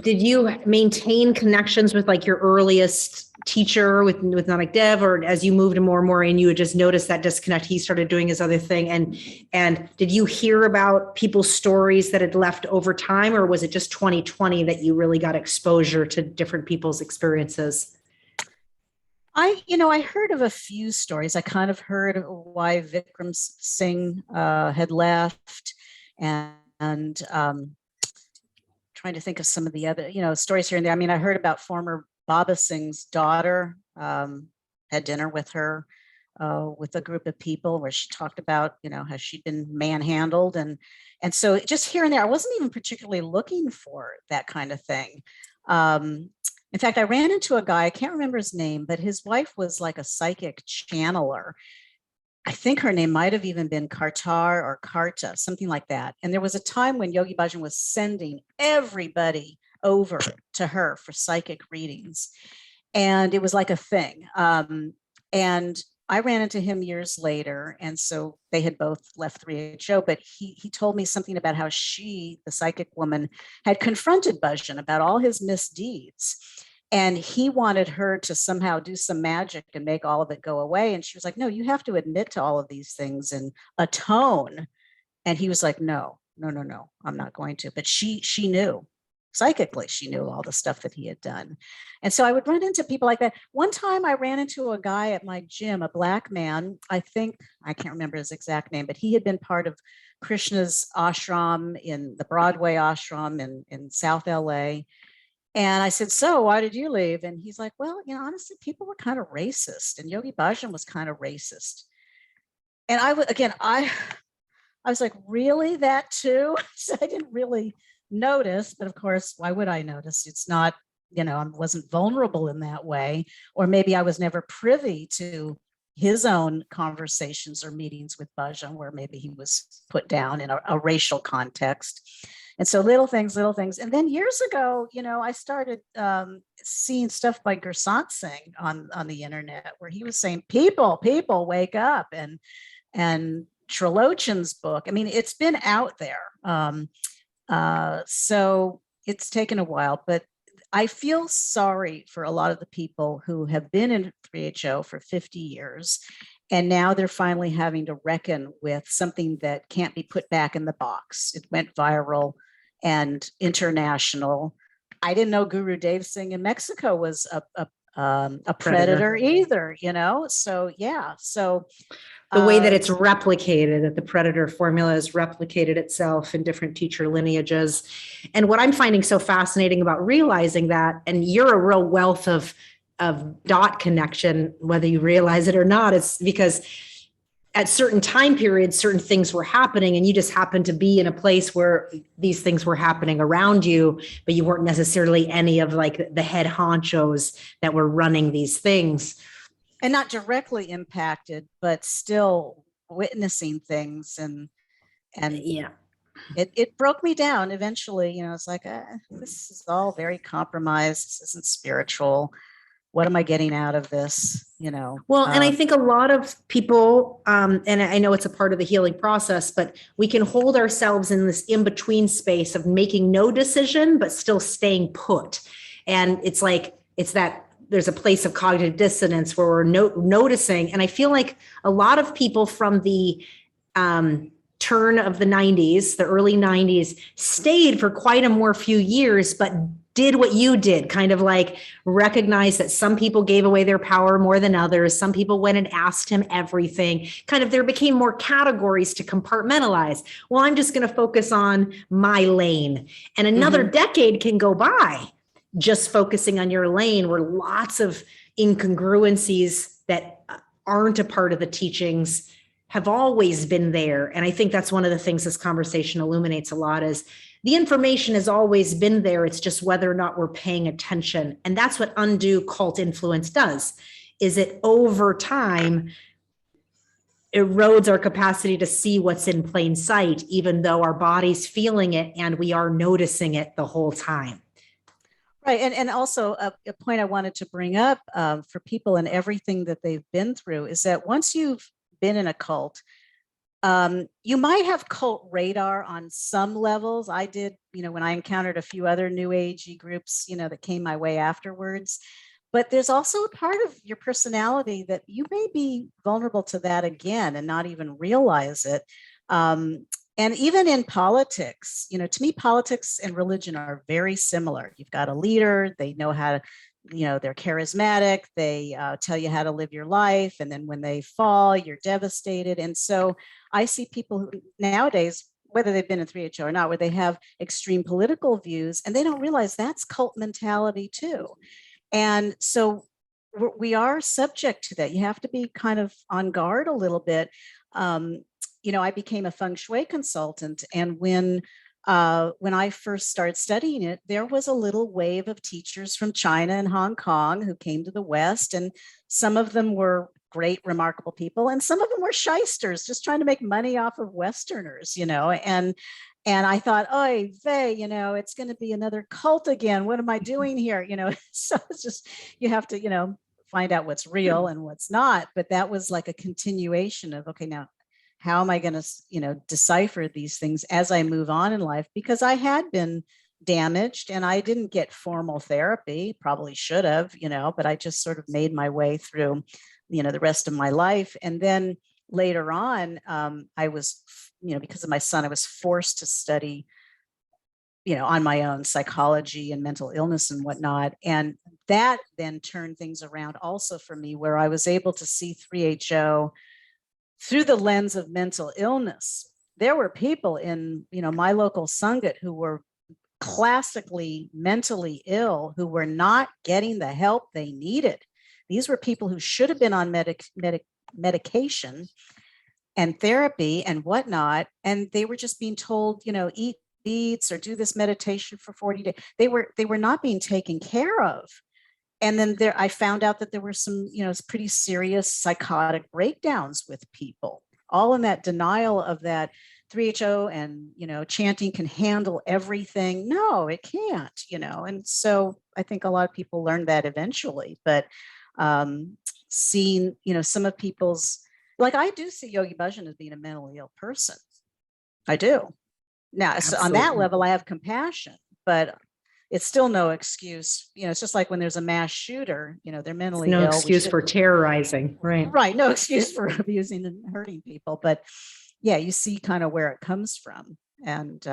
did you maintain connections with your earliest teacher with Nanak Dev, or as you moved more and more and you would just notice that disconnect, he started doing his other thing? And did you hear about people's stories that had left over time, or was it just 2020 that you really got exposure to different people's experiences? I heard of a few stories. I kind of heard why Vikram Singh had left, and trying to think of some of the other, stories here and there. I mean, I heard about former Baba Singh's daughter, had dinner with her, with a group of people where she talked about, how she'd been manhandled. And so just here and there, I wasn't even particularly looking for that kind of thing. In fact, I ran into a guy, I can't remember his name, but his wife was like a psychic channeler. I think her name might have even been Kartar or Karta, something like that. And there was a time when Yogi Bhajan was sending everybody over to her for psychic readings. And it was like a thing. And I ran into him years later. And so they had both left 3HO, but he told me something about how she, the psychic woman, had confronted Bhajan about all his misdeeds. And he wanted her to somehow do some magic and make all of it go away. And she was like, no, you have to admit to all of these things and atone. And he was like, no, no, no, no, I'm not going to. But she knew psychically, she knew all the stuff that he had done. And so I would run into people like that. One time I ran into a guy at my gym, a Black man. I can't remember his exact name, but he had been part of Krishna's ashram, in the Broadway ashram in South LA. And I said, so why did you leave? And he's like, well, honestly, people were kind of racist, and Yogi Bhajan was kind of racist. And I was like, really, that too? So I didn't really notice, but of course, why would I notice? It's not, I wasn't vulnerable in that way, or maybe I was never privy to his own conversations or meetings with Bhajan, where maybe he was put down in a racial context. And so little things. And then years ago, I started seeing stuff by Gursant Singh on the internet, where he was saying, people, wake up. And Trilochan's book. I mean, it's been out there. So it's taken a while, but I feel sorry for a lot of the people who have been in 3HO for 50 years. And now they're finally having to reckon with something that can't be put back in the box. It went viral and international. I didn't know Guru Dev Singh in Mexico was a predator either, So, yeah. So the way that it's replicated, that the predator formula has replicated itself in different teacher lineages. And what I'm finding so fascinating about realizing that, and you're a real wealth of dot connection, whether you realize it or not, it's because at certain time periods, certain things were happening, and you just happened to be in a place where these things were happening around you, but you weren't necessarily any of like the head honchos that were running these things. And not directly impacted, but still witnessing things. And yeah, it broke me down eventually. It's like, this is all very compromised. This isn't spiritual. What am I getting out of this? Well, and I think a lot of people, and I know it's a part of the healing process, but we can hold ourselves in this in-between space of making no decision, but still staying put. And it's like, it's that there's a place of cognitive dissonance where we're noticing. And I feel like a lot of people from the turn of the 90s, the early 90s, stayed for quite a more few years, but did what you did, kind of like recognize that some people gave away their power more than others. Some people went and asked him everything. Kind of there became more categories to compartmentalize. Well, I'm just going to focus on my lane. And another decade can go by just focusing on your lane, where lots of incongruencies that aren't a part of the teachings have always been there. And I think that's one of the things this conversation illuminates a lot, is the information has always been there. It's just whether or not we're paying attention. And that's what undue cult influence does, is it over time erodes our capacity to see what's in plain sight, even though our body's feeling it and we are noticing it the whole time. Right. And also a point I wanted to bring up for people and everything that they've been through is that once you've been in a cult, you might have cult radar on some levels. I did, when I encountered a few other new agey groups, that came my way afterwards. But there's also a part of your personality that you may be vulnerable to that again and not even realize it. And even in politics, to me, politics and religion are very similar. You've got a leader, they know how to, they're charismatic, they tell you how to live your life. And then when they fall, you're devastated. And so I see people who nowadays, whether they've been in 3HO or not, where they have extreme political views and they don't realize that's cult mentality too. And so we are subject to that. You have to be kind of on guard a little bit. I became a feng shui consultant, and when I first started studying it, there was a little wave of teachers from China and Hong Kong who came to the West, and some of them were great, remarkable people, and some of them were shysters, just trying to make money off of Westerners, and I thought, oy vey, it's going to be another cult again. What am I doing here? So it's just, you have to, find out what's real and what's not. But that was like a continuation of, okay, now how am I going to, decipher these things as I move on in life? Because I had been damaged and I didn't get formal therapy, probably should have, but I just sort of made my way through, the rest of my life. And then later on, I was, because of my son, I was forced to study, on my own, psychology and mental illness and whatnot. And that then turned things around also for me, where I was able to see 3HO through the lens of mental illness. There were people in, my local Sangat who were classically mentally ill, who were not getting the help they needed. These were people who should have been on medication and therapy and whatnot. And they were just being told, eat beets or do this meditation for 40 days. They were not being taken care of. And then I found out that there were some, pretty serious psychotic breakdowns with people, all in that denial of that 3HO and, chanting can handle everything. No, it can't, and so I think a lot of people learned that eventually, but seeing, some of people's, like I do see Yogi Bhajan as being a mentally ill person. I do. Now, so on that level, I have compassion, but it's still no excuse. It's just like when there's a mass shooter, they're mentally ill. No excuse for terrorizing, right? Right. No excuse for abusing and hurting people. But yeah, you see kind of where it comes from, and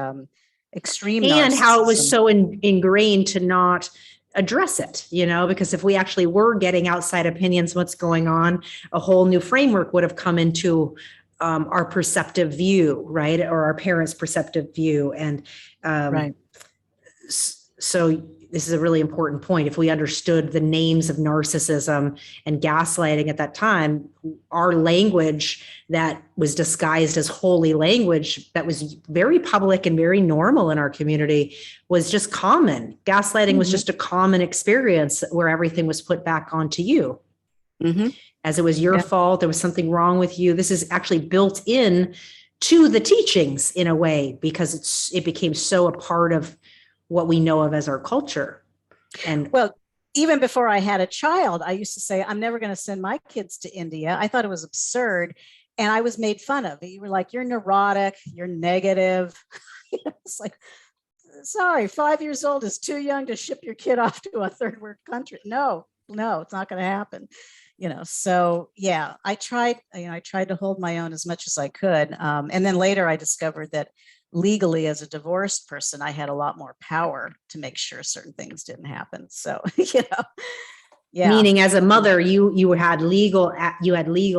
extreme and how it was narcissism. so ingrained to not address it, because if we actually were getting outside opinions, what's going on, a whole new framework would have come into our perceptive view, right? Or our parents' perceptive view. And Right. So this is a really important point. If we understood the names of narcissism and gaslighting at that time, our language that was disguised as holy language that was very public and very normal in our community was just common. Gaslighting was just a common experience where everything was put back onto you. As it was your fault, there was something wrong with you. This is actually built in to the teachings in a way, because it became so a part of what we know of as our culture. And well, even before I had a child, I used to say, I'm never going to send my kids to India. I thought it was absurd. And I was made fun of. You were like, you're neurotic, you're negative. It's like, sorry, 5 years old is too young to ship your kid off to a third world country. No, it's not going to happen. So yeah, I tried to hold my own as much as I could. And then later I discovered that legally, as a divorced person, I had a lot more power to make sure certain things didn't happen. So, yeah. Meaning as a mother, you had legal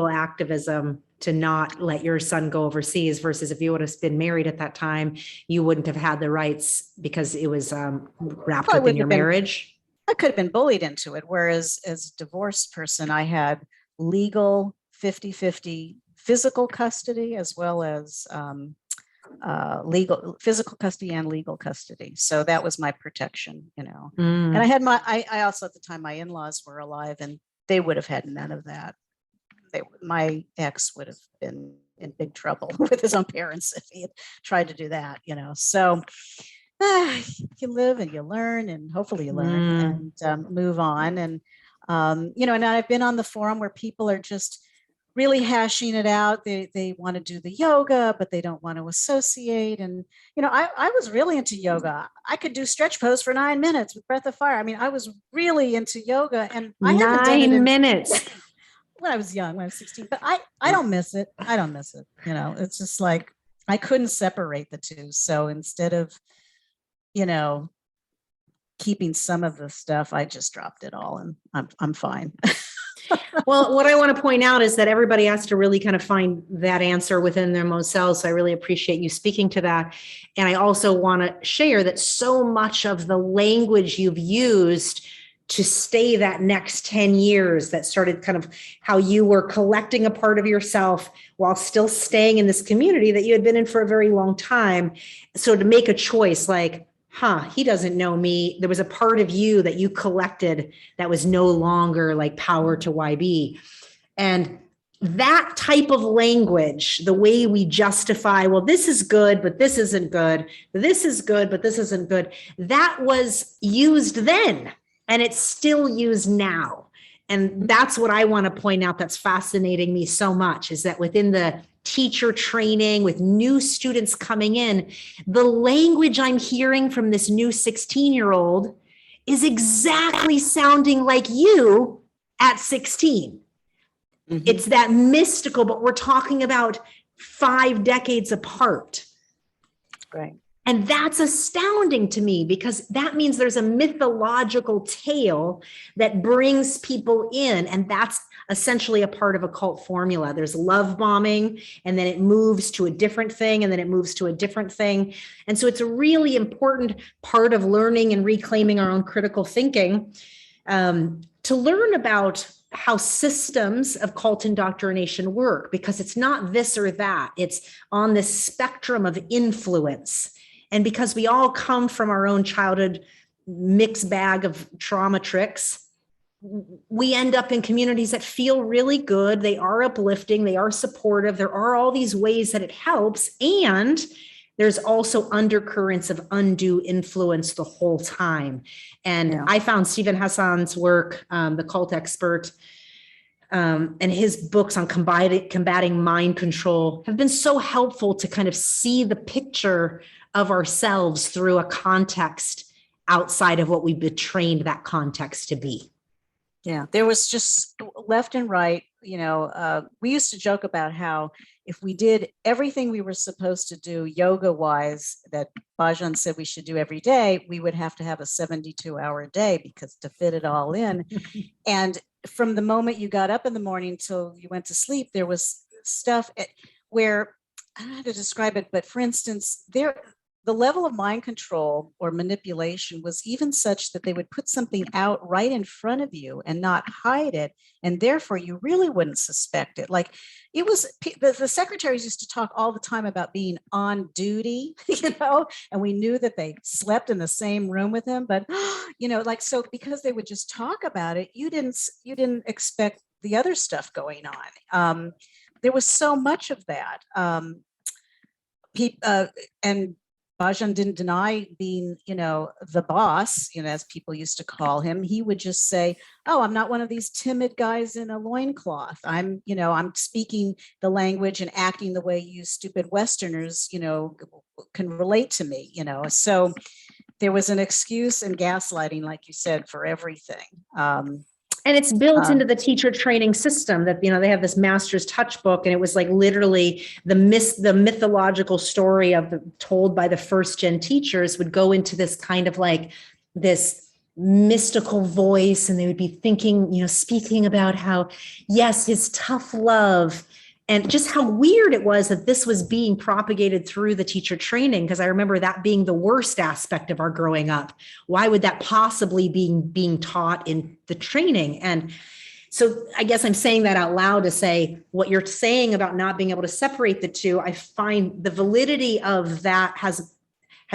activism to not let your son go overseas, versus if you would have been married at that time, you wouldn't have had the rights because it was wrapped up in your marriage. I could have been bullied into it. Whereas as a divorced person, I had legal 50-50 physical custody, as well as legal physical custody and legal custody. So that was my protection, and I had I also at the time, my in-laws were alive and they would have had none of that. My ex would have been in big trouble with his own parents if he had tried to do that, so you live and you learn, and hopefully you learn and move on. And, and I've been on the forum where people are just really hashing it out. They want to do the yoga, but they don't want to associate. And, I was really into yoga. I could do stretch pose for 9 minutes with breath of fire. I mean, I was really into yoga, and I haven't done it 9 minutes when I was young, when I was 16, but I don't miss it. I don't miss it. It's just like, I couldn't separate the two. So instead of, keeping some of the stuff, I just dropped it all, and I'm fine. Well, what I want to point out is that everybody has to really kind of find that answer within their own selves. So I really appreciate you speaking to that. And I also want to share that so much of the language you've used to stay that next 10 years, that started kind of how you were collecting a part of yourself while still staying in this community that you had been in for a very long time. So to make a choice like, he doesn't know me. There was a part of you that you collected that was no longer like power to YB. And that type of language, the way we justify, well, this is good, but this isn't good. This is good, but this isn't good. That was used then, and it's still used now. And that's what I want to point out that's fascinating me so much, is that within the teacher training with new students coming in, the language I'm hearing from this new 16-year-old is exactly sounding like you at 16. Mm-hmm. It's that mystical, but we're talking about 5 decades apart. Right. And that's astounding to me, because that means there's a mythological tale that brings people in. And that's essentially a part of a cult formula. There's love bombing, and then it moves to a different thing, and then it moves to a different thing. And so it's a really important part of learning and reclaiming our own critical thinking, to learn about how systems of cult indoctrination work, because it's not this or that. It's on this spectrum of influence. And because we all come from our own childhood mixed bag of trauma tricks, we end up in communities that feel really good. They are uplifting. They are supportive. There are all these ways that it helps. And there's also undercurrents of undue influence the whole time. And I found Stephen Hassan's work, the cult expert, and his books on combating mind control have been so helpful to kind of see the picture of ourselves through a context outside of what we've been trained that context to be. Yeah, there was just left and right. We used to joke about how if we did everything we were supposed to do yoga wise that Bhajan said we should do every day, we would have to have a 72-hour day, because to fit it all in. And from the moment you got up in the morning till you went to sleep, there was stuff where, I don't know how to describe it, but for instance, the level of mind control or manipulation was even such that they would put something out right in front of you and not hide it. And therefore you really wouldn't suspect it. Like it was, the secretaries used to talk all the time about being on duty, and we knew that they slept in the same room with him, but so because they would just talk about it, you didn't expect the other stuff going on. There was so much of that. And Bhajan didn't deny being, the boss, as people used to call him. He would just say, "Oh, I'm not one of these timid guys in a loincloth. I'm speaking the language and acting the way you stupid Westerners, can relate to me, So there was an excuse and gaslighting, like you said, for everything. And it's built into the teacher training system that, they have this master's touch book, and it was like literally the mythological story told by the first gen teachers would go into this kind of like this mystical voice, and they would be thinking, speaking about how, yes, his tough love, and just how weird it was that this was being propagated through the teacher training. Because I remember that being the worst aspect of our growing up. Why would that possibly be being taught in the training? And so I guess I'm saying that out loud to say what you're saying about not being able to separate the two. I find the validity of that has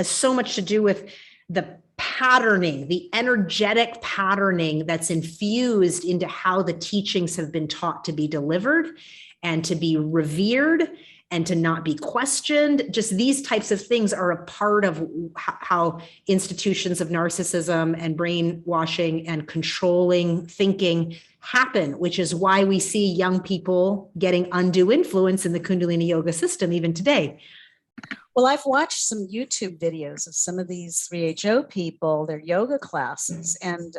so much to do with the patterning, the energetic patterning that's infused into how the teachings have been taught to be delivered and to be revered and to not be questioned. Just these types of things are a part of how institutions of narcissism and brainwashing and controlling thinking happen, which is why we see young people getting undue influence in the Kundalini Yoga system even today. Well, I've watched some YouTube videos of some of these 3HO people, their yoga classes, and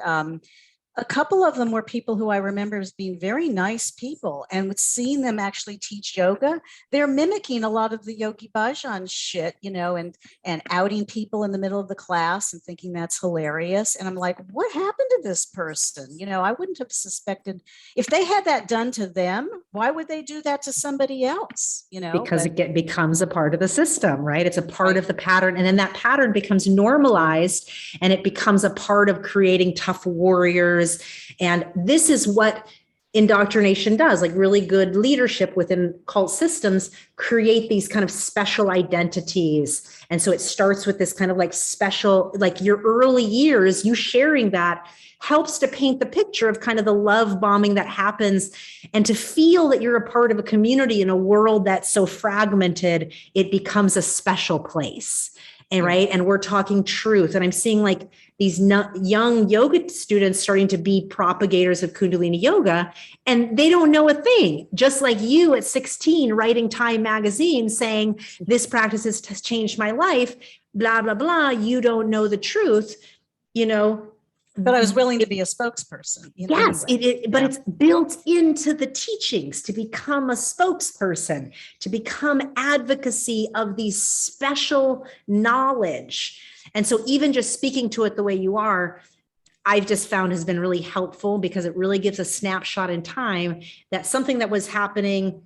a couple of them were people who I remember as being very nice people, and with seeing them actually teach yoga, they're mimicking a lot of the Yogi Bhajan shit, and outing people in the middle of the class and thinking that's hilarious. And I'm like, what happened to this person? I wouldn't have suspected if they had that done to them. Why would they do that to somebody else? Because it becomes a part of the system, right? It's a part of the pattern. And then that pattern becomes normalized, and it becomes a part of creating tough warriors. And this is what indoctrination does. Like really good leadership within cult systems create these kind of special identities. And so it starts with this kind of like special, like your early years, you sharing that helps to paint the picture of kind of the love bombing that happens, and to feel that you're a part of a community in a world that's so fragmented, it becomes a special place. And right. And we're talking truth. And I'm seeing like these young yoga students starting to be propagators of Kundalini Yoga, and they don't know a thing. Just like you at 16, writing Time magazine saying, this practice has changed my life, blah, blah, blah. You don't know the truth, you know. But I was willing to be a spokesperson. Yes, anyway. But it's built into the teachings to become a spokesperson, to become advocacy of these special knowledge. And so even just speaking to it the way you are, I've just found has been really helpful, because it really gives a snapshot in time that something that was happening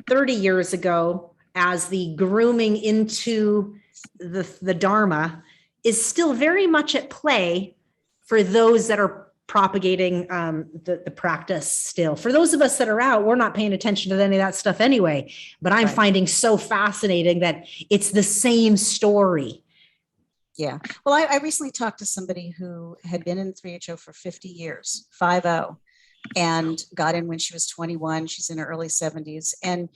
30 years ago as the grooming into the Dharma is still very much at play for those that are propagating the practice still. For those of us that are out, we're not paying attention to any of that stuff anyway. But I'm finding so fascinating that it's the same story. Yeah. Well, I recently talked to somebody who had been in 3HO for 50 years, 50, and got in when she was 21. She's in her early 70s. And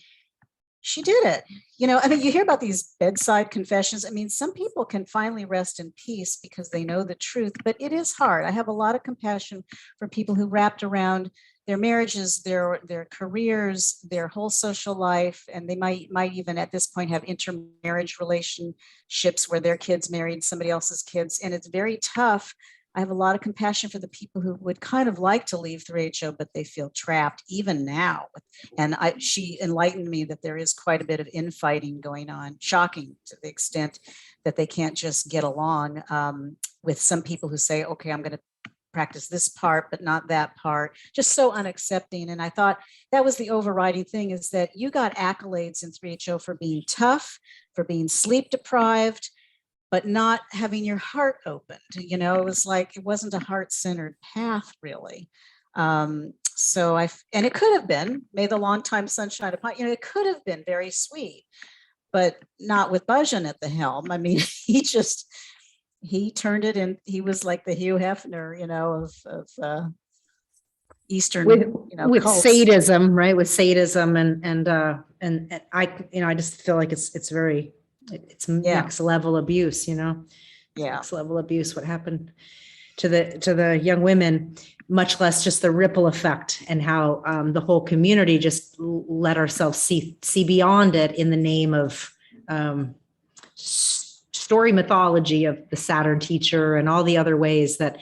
she did it. You know, I mean, you hear about these bedside confessions. I mean, some people can finally rest in peace because they know the truth, but it is hard. I have a lot of compassion for people who wrapped around their marriages, their careers, their whole social life, and they might even at this point have intermarriage relationships where their kids married somebody else's kids, and it's very tough. I have a lot of compassion for the people who would kind of like to leave 3HO, but they feel trapped even now. And she enlightened me that there is quite a bit of infighting going on, shocking to the extent that they can't just get along with some people who say, okay, I'm going to practice this part, but not that part, just so unaccepting. And I thought that was the overriding thing, is that you got accolades in 3HO for being tough, for being sleep deprived, but not having your heart opened. You know, it was like, it wasn't a heart-centered path, really. And it could have been, may the long time sunshine upon, you know, it could have been very sweet, but not with Bhajan at the helm. I mean, he turned it in. He was like the Hugh Hefner, you know, of Eastern, with cults. sadism, right? With sadism and I just feel like it's very, it's next level abuse, you know. Next level abuse. What happened to the young women, much less just the ripple effect, and how the whole community just let ourselves see beyond it in the name of story mythology of the Saturn teacher and all the other ways that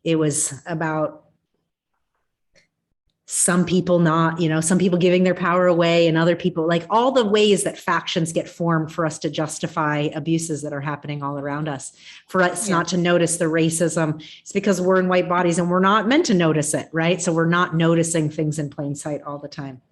it was about some people some people giving their power away, and other people, like all the ways that factions get formed for us to justify abuses that are happening all around us, for us not to notice the racism. It's because we're in white bodies and we're not meant to notice it, right? So we're not noticing things in plain sight all the time.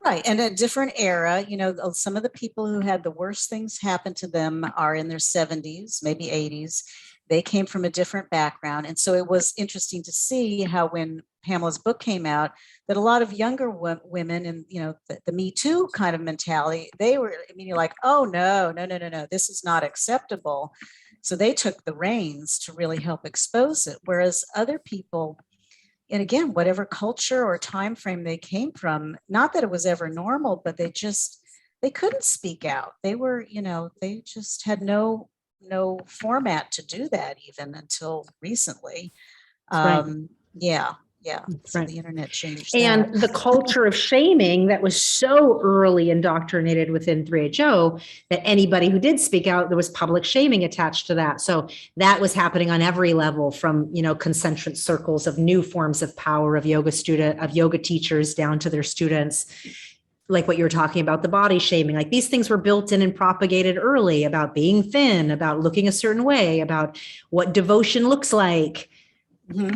Right. And a different era, you know, some of the people who had the worst things happen to them are in their 70s, maybe 80s. They came from a different background. And so it was interesting to see how, when Pamela's book came out, that a lot of younger women, and, you know, the Me Too kind of mentality, they were immediately like, oh, no, this is not acceptable. So they took the reins to really help expose it. Whereas other people, and again, whatever culture or time frame they came from, not that it was ever normal, but they couldn't speak out. They were, you know, they just had no format to do that even until recently. So the internet changed and that. the culture of shaming that was so early indoctrinated within 3HO, that anybody who did speak out, there was public shaming attached to that. So that was happening on every level, from, you know, concentric circles of new forms of power of yoga teachers down to their students. Like what you were talking about, the body shaming, like these things were built in and propagated early, about being thin, about looking a certain way, about what devotion looks like. Mm-hmm.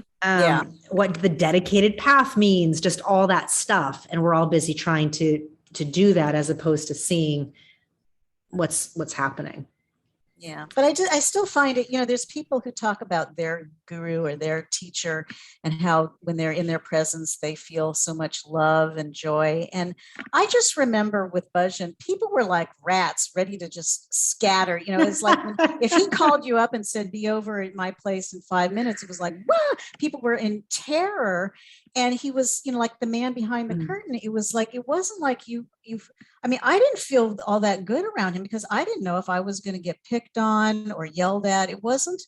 What the dedicated path means, just all that stuff. And we're all busy trying to do that, as opposed to seeing what's happening. Yeah, but I still find it, you know, there's people who talk about their guru or their teacher, and how when they're in their presence, they feel so much love and joy. And I just remember with Bhajan, people were like rats, ready to just scatter. You know, it's like if he called you up and said, be over at my place in 5 minutes, it was like, wah! People were in terror. And he was, you know, like the man behind the curtain. It was like, it wasn't like you I mean, I didn't feel all that good around him because I didn't know if I was going to get picked on or yelled at. It wasn't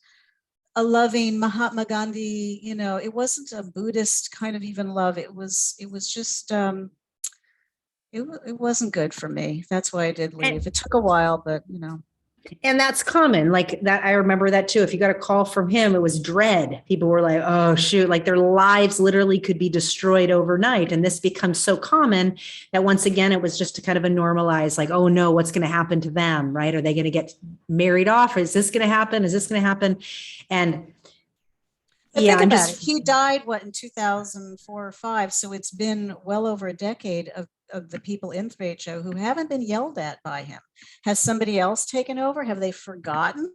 a loving Mahatma Gandhi, it wasn't a Buddhist kind of even love. It was just, it wasn't good for me. That's why I did leave. It took a while, but And that's common. Like that, I remember that too. If you got a call from him, it was dread. People were like, oh, shoot, like their lives literally could be destroyed overnight. And this becomes so common that once again, it was just to kind of a normalize, like, oh no, what's going to happen to them? Right? Are they going to get married off? Is this going to happen? Is this going to happen? And but think about it. He died, in 2004 or 5. So it's been well over a decade of the people in 3HO who haven't been yelled at by him. Has somebody else taken over? Have they forgotten,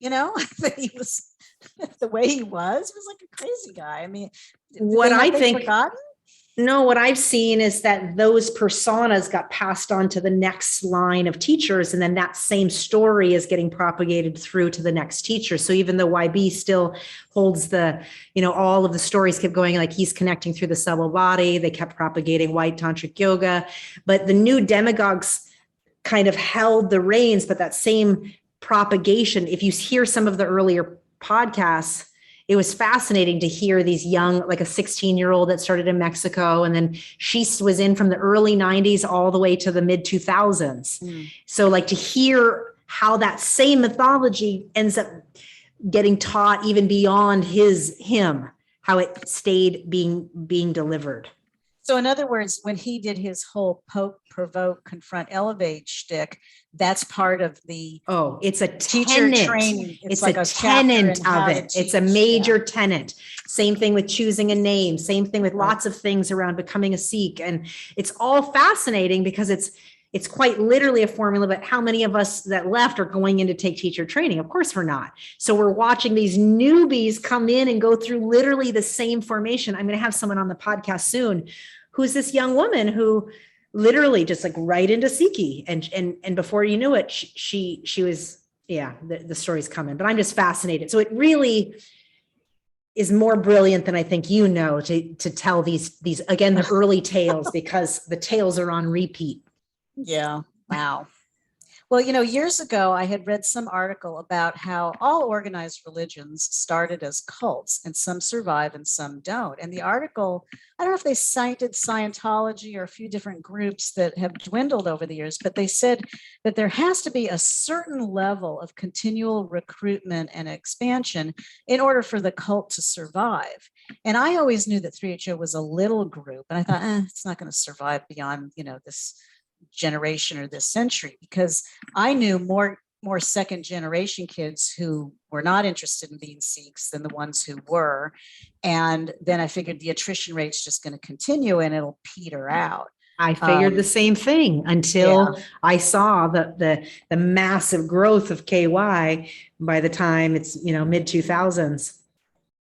that he was the way he was like a crazy guy? I mean, what I think, forgotten? No, what I've seen is that those personas got passed on to the next line of teachers, and then that same story is getting propagated through to the next teacher. So even though YB still holds all of the stories kept going, like he's connecting through the subtle body, they kept propagating white tantric yoga, but the new demagogues kind of held the reins. But that same propagation, if you hear some of the earlier podcasts, it was fascinating to hear these young, like a 16-year-old that started in Mexico. And then she was in from the early 90s all the way to the mid 2000s. So like to hear how that same mythology ends up getting taught even beyond him, how it stayed being delivered. So in other words, when he did his whole poke, provoke, confront, elevate shtick, that's part of the it's a teacher tenet. training. It's like a tenet of it. It's a major tenet. Same thing with choosing a name. Same thing with lots of things around becoming a Sikh. And it's all fascinating because it's quite literally a formula, but how many of us that left are going in to take teacher training? Of course we're not. So we're watching these newbies come in and go through literally the same formation. I'm going to have someone on the podcast soon who's this young woman who literally just like right into Sikhi. And before you knew it, she was, the story's coming, but I'm just fascinated. So it really is more brilliant than I think, to tell these, again, the early tales, because the tales are on repeat. Yeah. Wow. Well, years ago, I had read some article about how all organized religions started as cults, and some survive and some don't. And the article, I don't know if they cited Scientology or a few different groups that have dwindled over the years, but they said that there has to be a certain level of continual recruitment and expansion in order for the cult to survive. And I always knew that 3HO was a little group, and I thought, it's not going to survive beyond, this generation or this century, because I knew more second generation kids who were not interested in being Sikhs than the ones who were. And then I figured the attrition rate's just going to continue and it'll peter out. I figured the same thing until I saw the massive growth of KY by the time it's, mid 2000s.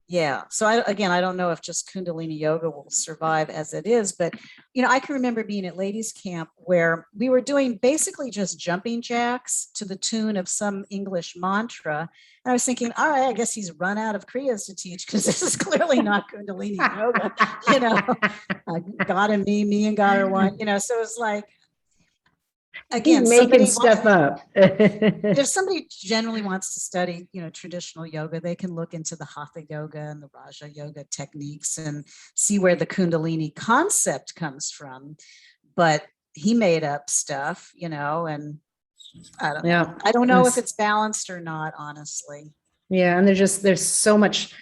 Yeah. So I don't know if just Kundalini Yoga will survive as it is, but, I can remember being at ladies camp where we were doing basically just jumping jacks to the tune of some English mantra. And I was thinking, all right, I guess he's run out of Kriyas to teach, because this is clearly not Kundalini Yoga, God and me and God are one, so it's like, again, he's making stuff up. If somebody generally wants to study, traditional yoga, they can look into the Hatha yoga and the Raja yoga techniques and see where the Kundalini concept comes from. But he made up stuff, and I don't know. I don't know if it's balanced or not, honestly. Yeah, and there's so much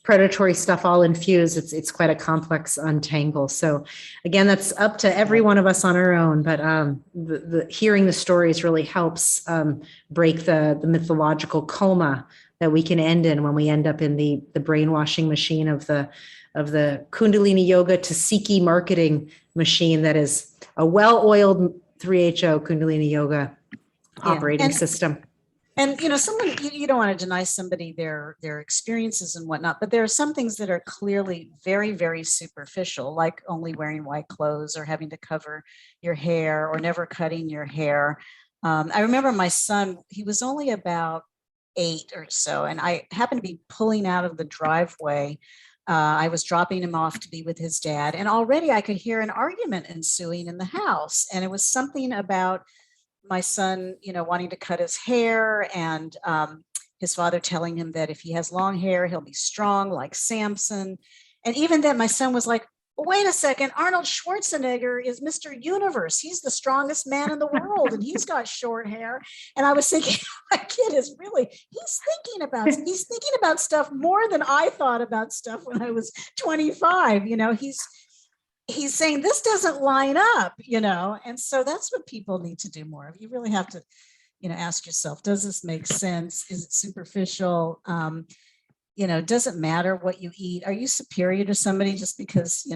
predatory stuff all infused. It's quite a complex untangle. So again, that's up to every one of us on our own, but the hearing the stories really helps break the mythological coma that we can end in when we end up in the brainwashing machine of the Kundalini Yoga to Sikhi marketing machine that is a well-oiled 3HO Kundalini Yoga operating system. And, someone, you don't want to deny somebody their experiences and whatnot, but there are some things that are clearly very, very superficial, like only wearing white clothes or having to cover your hair or never cutting your hair. I remember my son, he was only about 8 or so, and I happened to be pulling out of the driveway I was dropping him off to be with his dad, and already I could hear an argument ensuing in the house. And it was something about my son, wanting to cut his hair, and his father telling him that if he has long hair, he'll be strong like Samson. And even then, my son was like, wait a second, Arnold Schwarzenegger is Mr. Universe. He's the strongest man in the world, and he's got short hair. And I was thinking, my kid is really, he's thinking about stuff more than I thought about stuff when I was 25. He's saying this doesn't line up, and so that's what people need to do more of. You really have to, ask yourself, does this make sense? Is it superficial? Does it matter what you eat? Are you superior to somebody just because,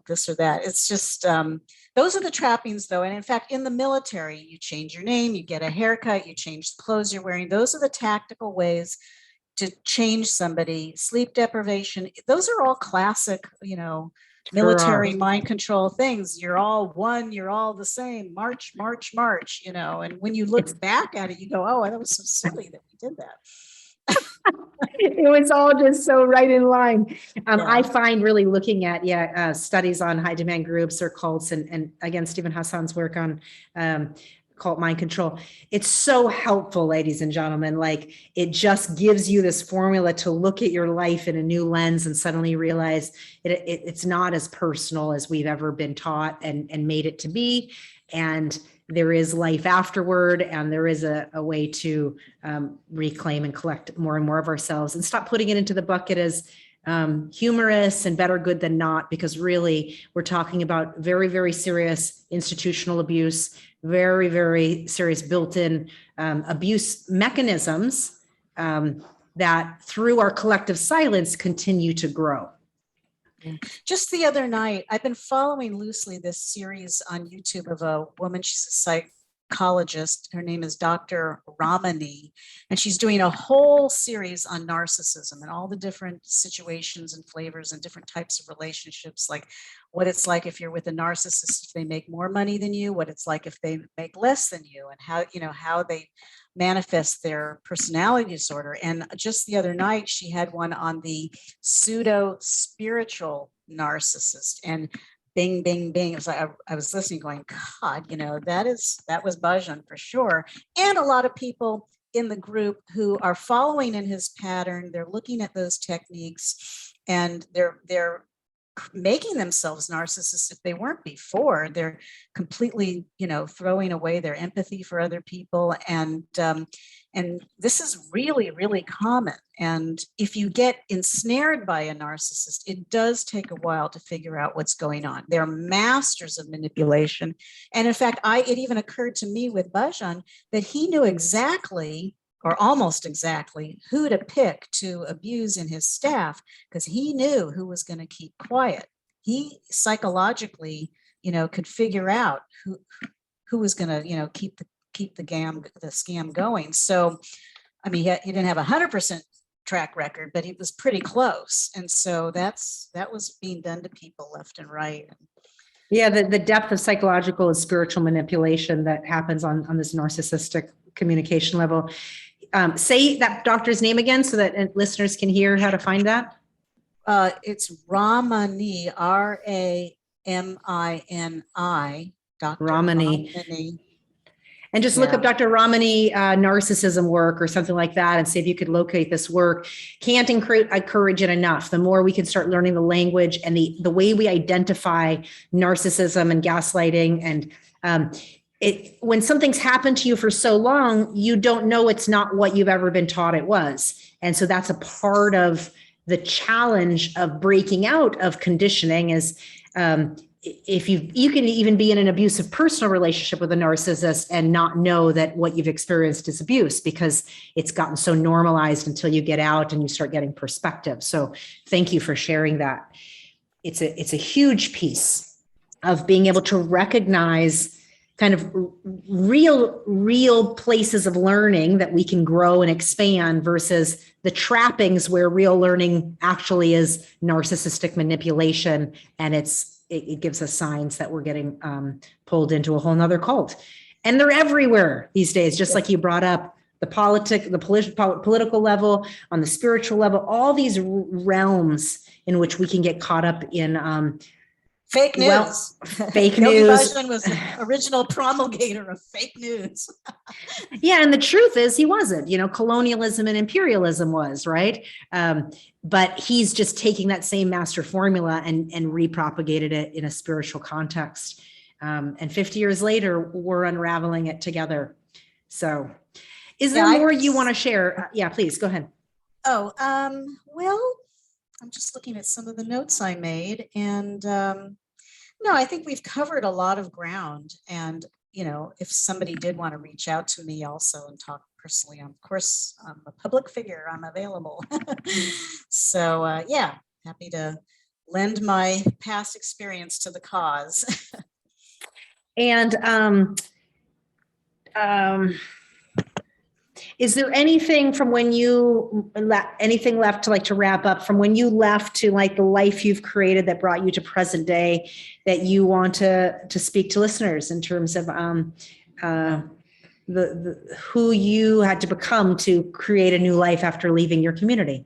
this or that? It's just, those are the trappings though. And in fact, in the military, you change your name, you get a haircut, you change the clothes you're wearing. Those are the tactical ways to change somebody. Sleep deprivation, those are all classic, military mind control things. You're all one, you're all the same, march, march, march, and when you look back at it, you go, oh, that was so silly that we did that. It was all just so right in line. I find really looking at studies on high demand groups or cults, and again, Stephen Hassan's work on cult mind control. It's so helpful, ladies and gentlemen. Like, it just gives you this formula to look at your life in a new lens and suddenly realize it's not as personal as we've ever been taught and made it to be. And there is life afterward, and there is a way to reclaim and collect more and more of ourselves, and stop putting it into the bucket as humorous and better good than not, because really we're talking about very, very serious institutional abuse, very, very serious built-in abuse mechanisms that through our collective silence continue to grow. Just the other night, I've been following loosely this series on YouTube of a woman. She's a psychologist. Her name is Dr. Ramani, and she's doing a whole series on narcissism and all the different situations and flavors and different types of relationships, like what it's like if you're with a narcissist, if they make more money than you, what it's like if they make less than you, and how they manifest their personality disorder. And just the other night, she had one on the pseudo spiritual narcissist, and bing, bing, bing. It was like, I was listening going, God, that was Bhajan for sure. And a lot of people in the group who are following in his pattern, they're looking at those techniques, and they're making themselves narcissists if they weren't before. They're completely, throwing away their empathy for other people. And this is really, really common. And if you get ensnared by a narcissist, it does take a while to figure out what's going on. They're masters of manipulation. And in fact, it even occurred to me with Bhajan that he knew exactly, or almost exactly, who to pick to abuse in his staff, because he knew who was going to keep quiet. He psychologically, could figure out who was going to, keep the scam going. So, I mean, he didn't have 100% track record, but he was pretty close. And so that was being done to people left and right. Yeah, the depth of psychological and spiritual manipulation that happens on this narcissistic communication level. Say that doctor's name again so that listeners can hear how to find that. It's Ramani, Ramini, Dr. Ramani. And just look up Dr. Ramani narcissism work or something like that and see if you could locate this work. Can't encourage it enough. The more we can start learning the language and the way we identify narcissism and gaslighting, and when something's happened to you for so long, you don't know it's not what you've ever been taught it was. And so that's a part of the challenge of breaking out of conditioning is if you can even be in an abusive personal relationship with a narcissist and not know that what you've experienced is abuse, because it's gotten so normalized until you get out and you start getting perspective. So thank you for sharing that. It's a huge piece of being able to recognize kind of real places of learning that we can grow and expand versus the trappings where real learning actually is narcissistic manipulation. And it gives us signs that we're getting pulled into a whole nother cult. And they're everywhere these days, just like you brought up political level, on the spiritual level, all these realms in which we can get caught up in fake news. Fake Yogi news. Bhajan was the original promulgator of fake news. Yeah, and the truth is he wasn't. Colonialism and imperialism was, right? But he's just taking that same master formula and repropagated it in a spiritual context. And 50 years later, we're unraveling it together. So is there more you want to share? Yeah, please go ahead. Oh, well, I'm just looking at some of the notes I made, and no, I think we've covered a lot of ground. And, if somebody did want to reach out to me also and talk personally, of course, I'm a public figure, I'm available. So, yeah, happy to lend my past experience to the cause. And is there anything from when you anything left to wrap up from when you left to the life you've created that brought you to present day that you want to speak to listeners in terms of the who you had to become to create a new life after leaving your community?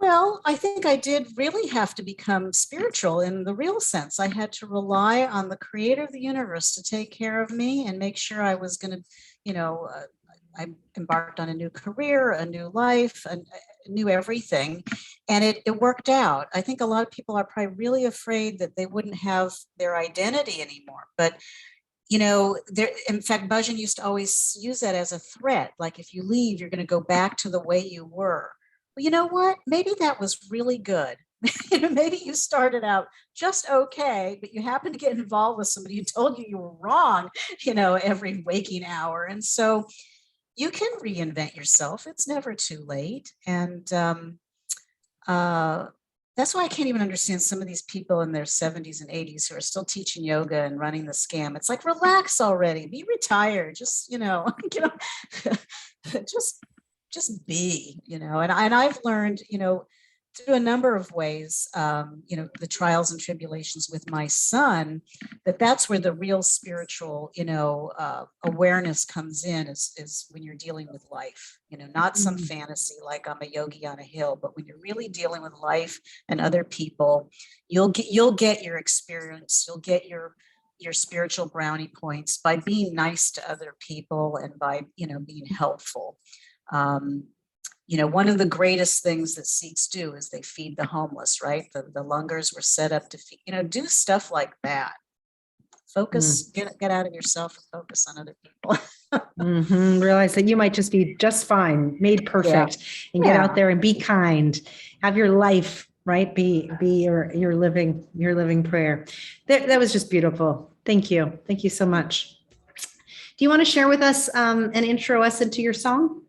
Well, I think I did really have to become spiritual in the real sense. I had to rely on the creator of the universe to take care of me and make sure I was going to, I embarked on a new career, a new life, a new everything. And it worked out. I think a lot of people are probably really afraid that they wouldn't have their identity anymore. But, in fact, Bhajan used to always use that as a threat. Like, if you leave, you're going to go back to the way you were. Well, you know what? Maybe that was really good. Maybe you started out just okay, but you happened to get involved with somebody who told you were wrong, every waking hour. And so you can reinvent yourself. It's never too late. And that's why I can't even understand some of these people in their 70s and 80s who are still teaching yoga and running the scam. It's like, relax already, be retired, just, just be, and I've learned, through a number of ways, the trials and tribulations with my son, that's where the real spiritual, awareness comes in is when you're dealing with life, not some fantasy like I'm a yogi on a hill, but when you're really dealing with life and other people, you'll get your experience, you'll get your spiritual brownie points by being nice to other people and by, being helpful. One of the greatest things that Sikhs do is they feed the homeless, right? The langars were set up to feed, do stuff like that. Focus, get out of yourself and focus on other people. Realize that you might just be just fine, made perfect, and get out there and be kind. Have your life, right? Be your living prayer. That was just beautiful. Thank you. Thank you so much. Do you want to share with us and intro us into your song?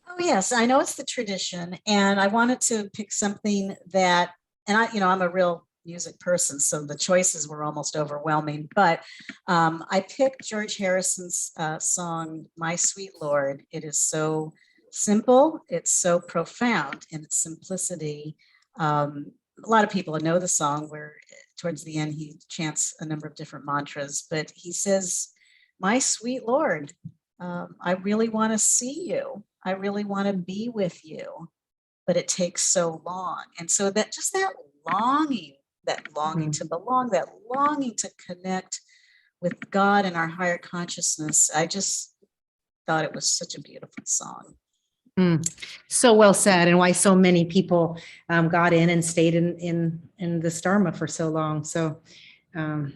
Oh, yes, I know it's the tradition, and I wanted to pick something that, and I'm a real music person, so the choices were almost overwhelming, but I picked George Harrison's song, My Sweet Lord. It is so simple, it's so profound in its simplicity. A lot of people know the song where towards the end he chants a number of different mantras, but he says, my sweet Lord, I really want to see you. I really want to be with you, but it takes so long. And so that longing to belong, that longing to connect with God and our higher consciousness, I just thought it was such a beautiful song. So well said, and why so many people got in and stayed in this Dharma for so long. So, and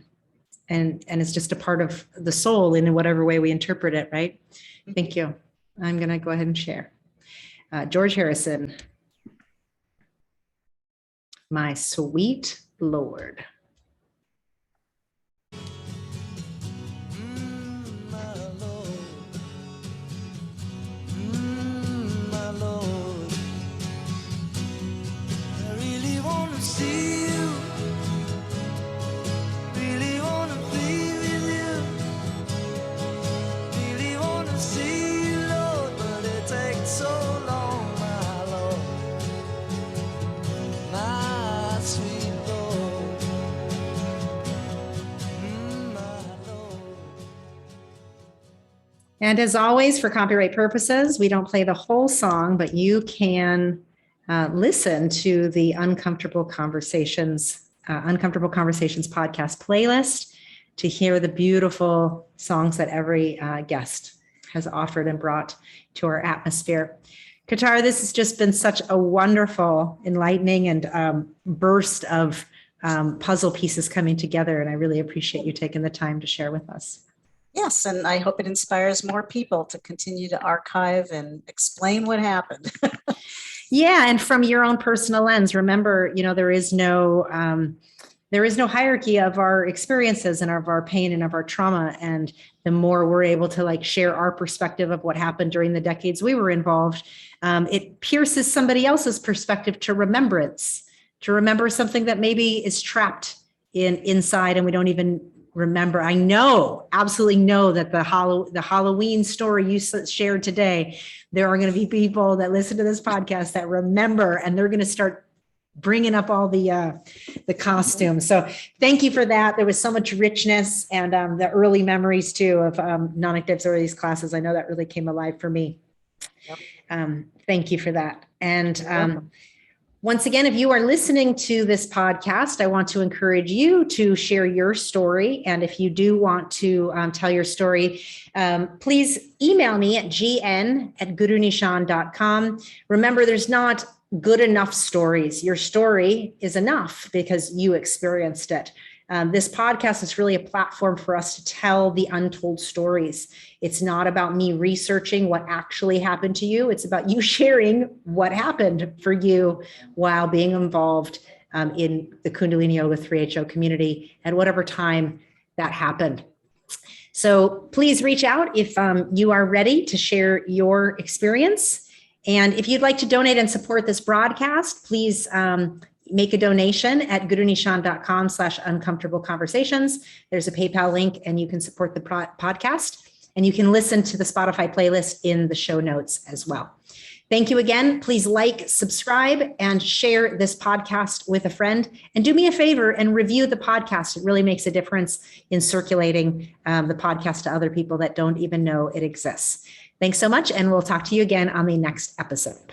it's just a part of the soul in whatever way we interpret it, right? Thank you. I'm going to go ahead and share. George Harrison, My Sweet Lord. My Lord, my Lord, I really want to see you, really want to be with you, really want to see you, Lord, but it takes so long, my Lord, my sweet Lord. And as always, for copyright purposes, we don't play the whole song, but you can listen to the Uncomfortable Conversations podcast playlist to hear the beautiful songs that every guest has offered and brought to our atmosphere. Kartar, this has just been such a wonderful, enlightening, and burst of puzzle pieces coming together. And I really appreciate you taking the time to share with us. Yes, and I hope it inspires more people to continue to archive and explain what happened. Yeah, and from your own personal lens, remember, there is no hierarchy of our experiences and of our pain and of our trauma. And the more we're able to share our perspective of what happened during the decades we were involved, it pierces somebody else's perspective to remembrance, to remember something that maybe is trapped inside and we don't even remember. I absolutely know that the Halloween story you shared today, there are going to be people that listen to this podcast that remember, and they're going to start bringing up all the costumes. So thank you for that. There was so much richness, and the early memories too of Nanak Dev's early classes. I know that really came alive for me. Yep. Thank you for that. And once again, if you are listening to this podcast, I want to encourage you to share your story. And if you do want to tell your story, please email me at gn@gurunishan.com. Remember, there's not good enough stories. Your story is enough because you experienced it. This podcast is really a platform for us to tell the untold stories. It's not about me researching what actually happened to you. It's about you sharing what happened for you while being involved in the Kundalini Yoga 3HO community at whatever time that happened. So please reach out if you are ready to share your experience. And if you'd like to donate and support this broadcast, please make a donation at gurunishan.com/uncomfortable conversations. There's a PayPal link and you can support the podcast, and you can listen to the Spotify playlist in the show notes as well. Thank you again. Please subscribe, and share this podcast with a friend. And do me a favor and review the podcast. It really makes a difference in circulating the podcast to other people that don't even know it exists. Thanks so much. And we'll talk to you again on the next episode.